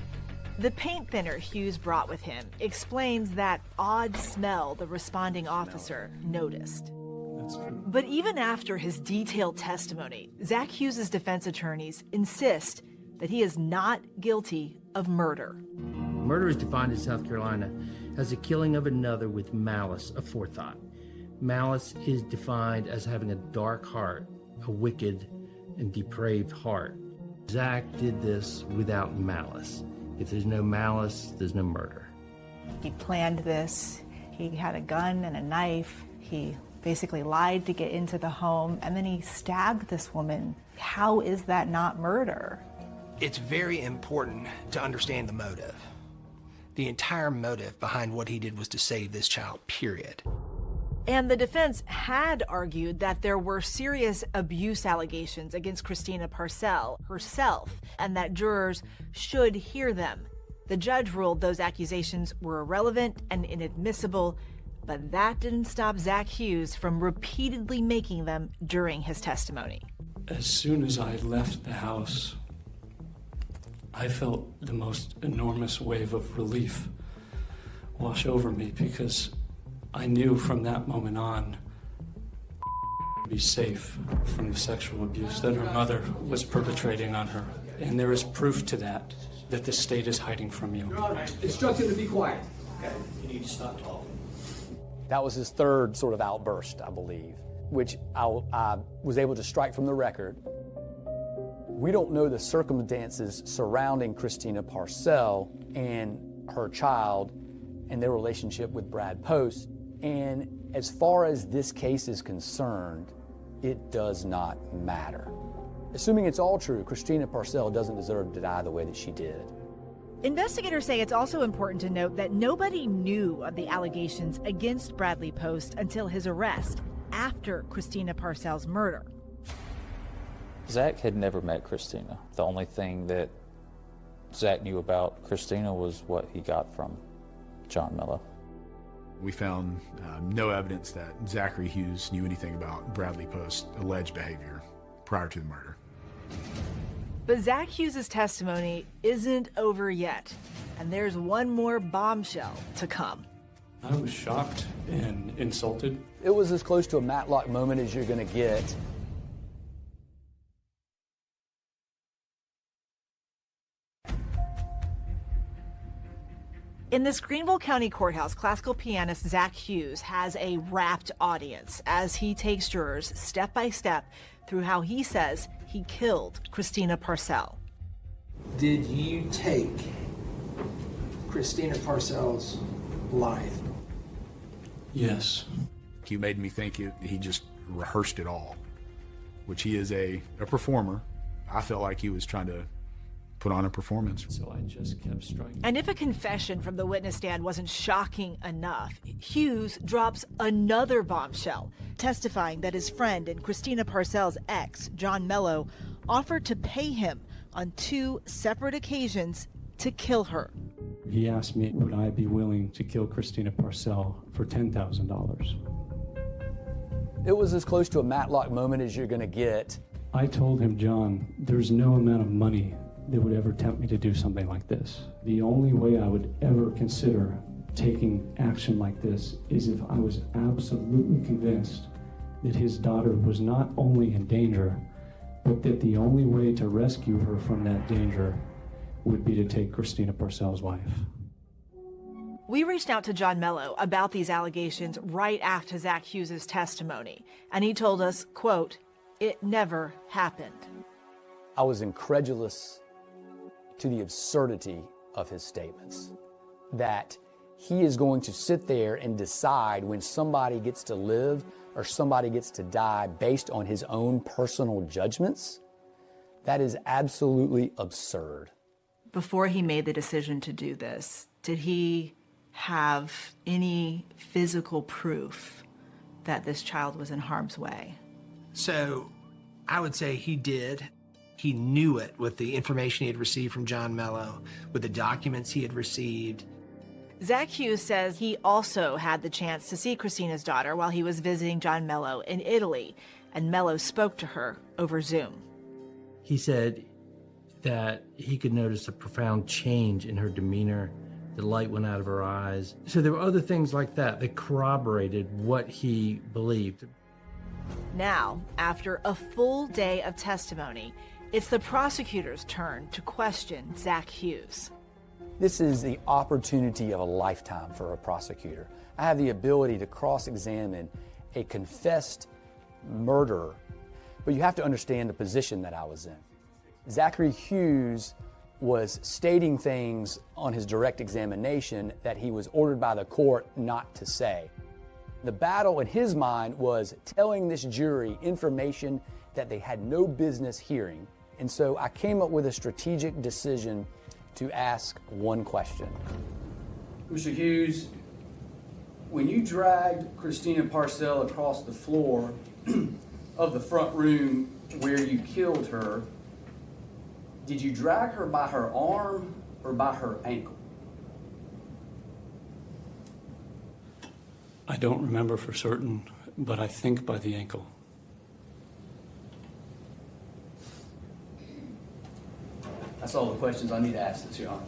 The paint thinner Hughes brought with him explains that odd smell the responding officer noticed. That's true. But even after his detailed testimony, Zach Hughes' defense attorneys insist that he is not guilty of murder. Murder is defined in South Carolina as the killing of another with malice aforethought. Malice is defined as having a dark heart, a wicked and depraved heart. Zach did this without malice. If there's no malice, there's no murder. He planned this. He had a gun and a knife. He basically lied to get into the home, and then he stabbed this woman. How is that not murder? It's very important to understand the motive. The entire motive behind what he did was to save this child, period. And the defense had argued that there were serious abuse allegations against Christina Parcell herself, and that jurors should hear them. The judge ruled those accusations were irrelevant and inadmissible, but that didn't stop Zach Hughes from repeatedly making them during his testimony. As soon as I left the house, I felt the most enormous wave of relief wash over me, because I knew from that moment on to be safe from the sexual abuse that her mother was perpetrating on her. And there is proof to that the state is hiding from you. Your Honor, instruct him to be quiet. Okay, you need to stop talking. That was his third sort of outburst, I believe, which I was able to strike from the record. We don't know the circumstances surrounding Christina Parcell and her child and their relationship with Brad Post. And as far as this case is concerned, it does not matter. Assuming it's all true, Christina Parcell doesn't deserve to die the way that she did. Investigators say it's also important to note that nobody knew of the allegations against Bradley Post until his arrest after Christina Parcel's murder. Zach had never met Christina. The only thing that Zach knew about Christina was what he got from John Mello. We found no evidence that Zachary Hughes knew anything about Bradley Post's alleged behavior prior to the murder. But Zach Hughes' testimony isn't over yet, and there's one more bombshell to come. I was shocked and insulted. It was as close to a Matlock moment as you're going to get. In this Greenville County Courthouse, classical pianist Zach Hughes has a rapt audience as he takes jurors step by step through how he says he killed Christina Parcell. Did you take Christina Parcel's life? Yes. He made me think he just rehearsed it all, which he is a performer. I felt like he was trying to put on a performance. So I just kept striking. And if a confession from the witness stand wasn't shocking enough, Hughes drops another bombshell, testifying that his friend and Christina Parcel's ex, John Mello, offered to pay him on 2 separate occasions to kill her. He asked me, would I be willing to kill Christina Parcell for $10,000? It was as close to a Matlock moment as you're going to get. I told him, John, there's no amount of money that would ever tempt me to do something like this. The only way I would ever consider taking action like this is if I was absolutely convinced that his daughter was not only in danger, but that the only way to rescue her from that danger would be to take Christina Parcell's life. We reached out to John Mello about these allegations right after Zach Hughes' testimony, and he told us, quote, "It never happened." I was incredulous to the absurdity of his statements, that he is going to sit there and decide when somebody gets to live or somebody gets to die based on his own personal judgments. That is absolutely absurd. Before he made the decision to do this, did he have any physical proof that this child was in harm's way? So I would say he did. He knew it with the information he had received from John Mello, with the documents he had received. Zach Hughes says he also had the chance to see Christina's daughter while he was visiting John Mello in Italy, and Mello spoke to her over Zoom. He said that he could notice a profound change in her demeanor. The light went out of her eyes. So there were other things like that that corroborated what he believed. Now, after a full day of testimony, it's the prosecutor's turn to question Zach Hughes. This is the opportunity of a lifetime for a prosecutor. I have the ability to cross-examine a confessed murderer, but you have to understand the position that I was in. Zachary Hughes was stating things on his direct examination that he was ordered by the court not to say. The battle in his mind was telling this jury information that they had no business hearing. And so I came up with a strategic decision to ask one question. Mr. Hughes, when you dragged Christina Parcell across the floor of the front room where you killed her, did you drag her by her arm or by her ankle? I don't remember for certain, but I think by the ankle. That's all the questions I need to ask this, Your Honor.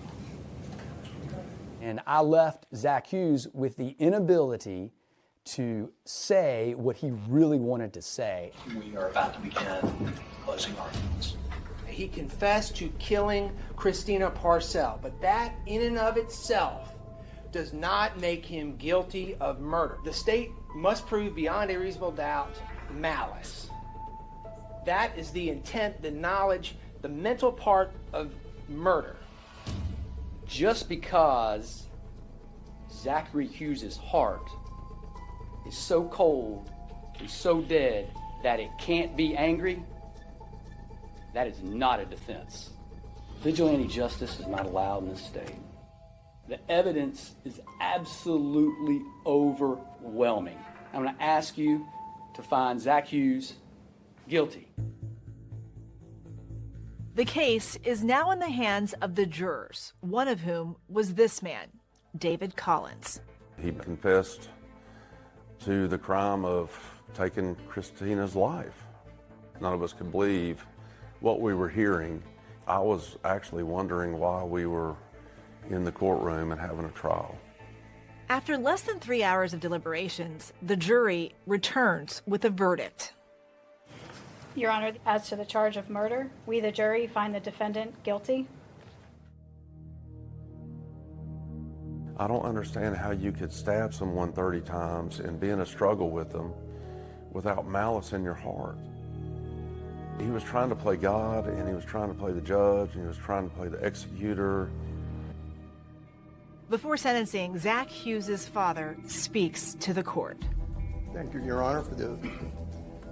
And I left Zach Hughes with the inability to say what he really wanted to say. We are about to begin closing arguments. He confessed to killing Christina Parcell, but that in and of itself does not make him guilty of murder. The state must prove beyond a reasonable doubt malice. That is the intent, the knowledge, the mental part of murder. Just because Zachary Hughes' heart is so cold and so dead that it can't be angry, that is not a defense. Vigilante justice is not allowed in this state. The evidence is absolutely overwhelming. I'm going to ask you to find Zach Hughes guilty. The case is now in the hands of the jurors, one of whom was this man, David Collins. He confessed to the crime of taking Christina's life. None of us could believe what we were hearing. I was actually wondering why we were in the courtroom and having a trial. After less than 3 hours of deliberations, the jury returns with a verdict. Your Honor, as to the charge of murder, we, the jury, find the defendant guilty. I don't understand how you could stab someone 30 times and be in a struggle with them without malice in your heart. He was trying to play God, and he was trying to play the judge, and he was trying to play the executor. Before sentencing, Zach Hughes' father speaks to the court. Thank you, Your Honor, for the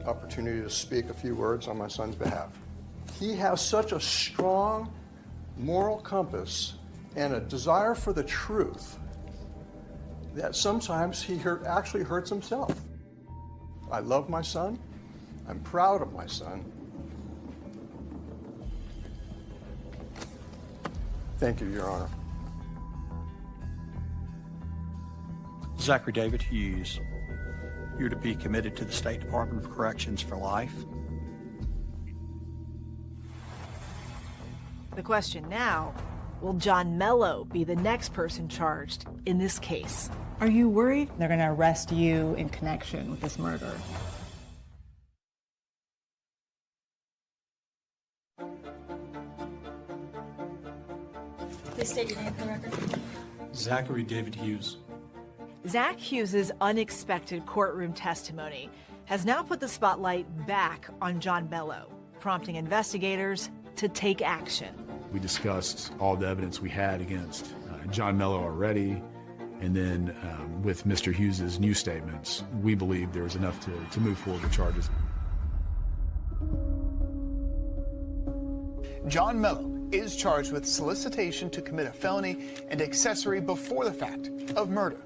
opportunity to speak a few words on my son's behalf. He has such a strong moral compass and a desire for the truth that sometimes he actually hurts himself. I love my son. I'm proud of my son. Thank you, Your Honor. Zachary David Hughes, you're to be committed to the State Department of Corrections for life. The question now, will John Mello be the next person charged in this case? Are you worried they're going to arrest you in connection with this murder? Please state your name for the record. Zachary David Hughes. Zach Hughes' unexpected courtroom testimony has now put the spotlight back on John Mello, prompting investigators to take action. We discussed all the evidence we had against John Mello already, and then with Mr. Hughes' new statements, we believed there was enough to move forward with charges. John Mello is charged with solicitation to commit a felony and accessory before the fact of murder.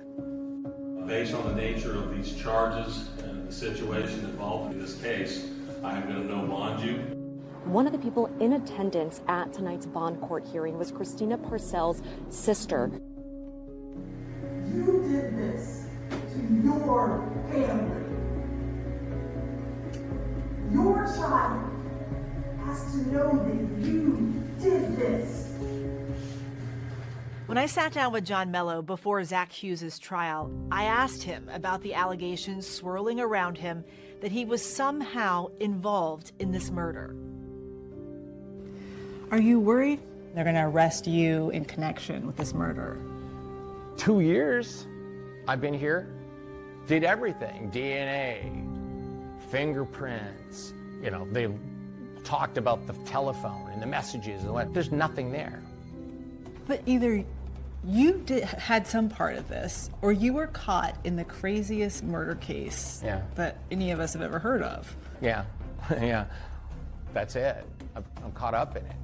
Based on the nature of these charges and the situation involved in this case, I am going to no bond you. One of the people in attendance at tonight's bond court hearing was Christina Parcel's sister. You did this to your family. Your child has to know that you did this. When I sat down with John Mello before Zach Hughes' trial, I asked him about the allegations swirling around him that he was somehow involved in this murder. Are you worried they're going to arrest you in connection with this murder? 2 years I've been here, did everything, DNA, fingerprints, you know, they talked about the telephone and the messages and what, there's nothing there. But either you had some part of this, or you were caught in the craziest murder case that any of us have ever heard of. Yeah, yeah, that's it. I'm caught up in it.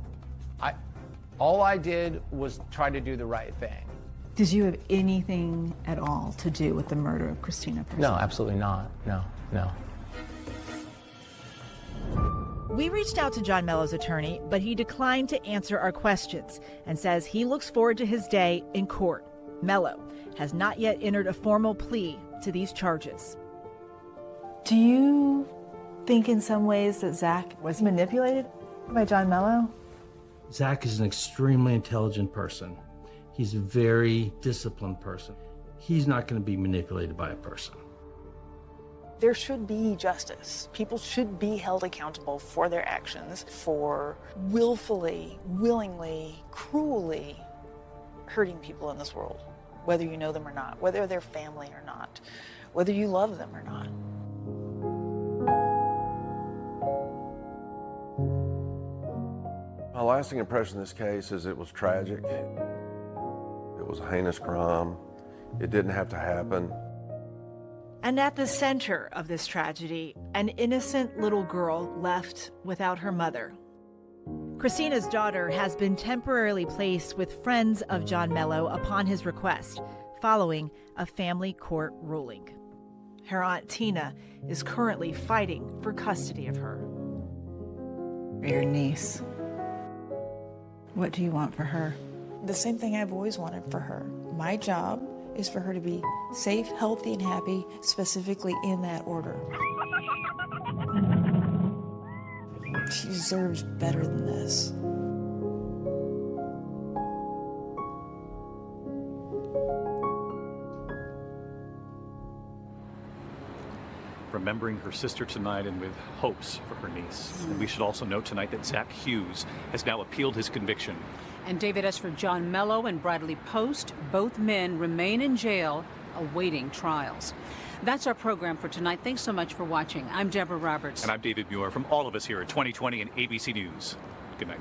All I did was try to do the right thing. Did you have anything at all to do with the murder of Christina Parcell? No, absolutely not. No. We reached out to John Mello's attorney, but he declined to answer our questions and says he looks forward to his day in court. Mello has not yet entered a formal plea to these charges. Do you think in some ways that Zach was manipulated by John Mello? Zach is an extremely intelligent person. He's a very disciplined person. He's not going to be manipulated by a person. There should be justice. People should be held accountable for their actions, for willfully, willingly, cruelly hurting people in this world, whether you know them or not, whether they're family or not, whether you love them or not. My lasting impression of this case is it was tragic. It was a heinous crime. It didn't have to happen. And at the center of this tragedy, an innocent little girl left without her mother. Christina's daughter has been temporarily placed with friends of John Mello upon his request, following a family court ruling. Her aunt Tina is currently fighting for custody of her. Your niece. What do you want for her? The same thing I've always wanted for her. My job is for her to be safe, healthy, and happy, specifically in that order. She deserves better than this. Remembering her sister tonight and with hopes for her niece. And we should also note tonight that Zach Hughes has now appealed his conviction. And David, as for John Mello and Bradley Post, both men remain in jail awaiting trials. That's our program for tonight. Thanks so much for watching. I'm Deborah Roberts. And I'm David Muir from all of us here at 2020 and ABC News. Good night.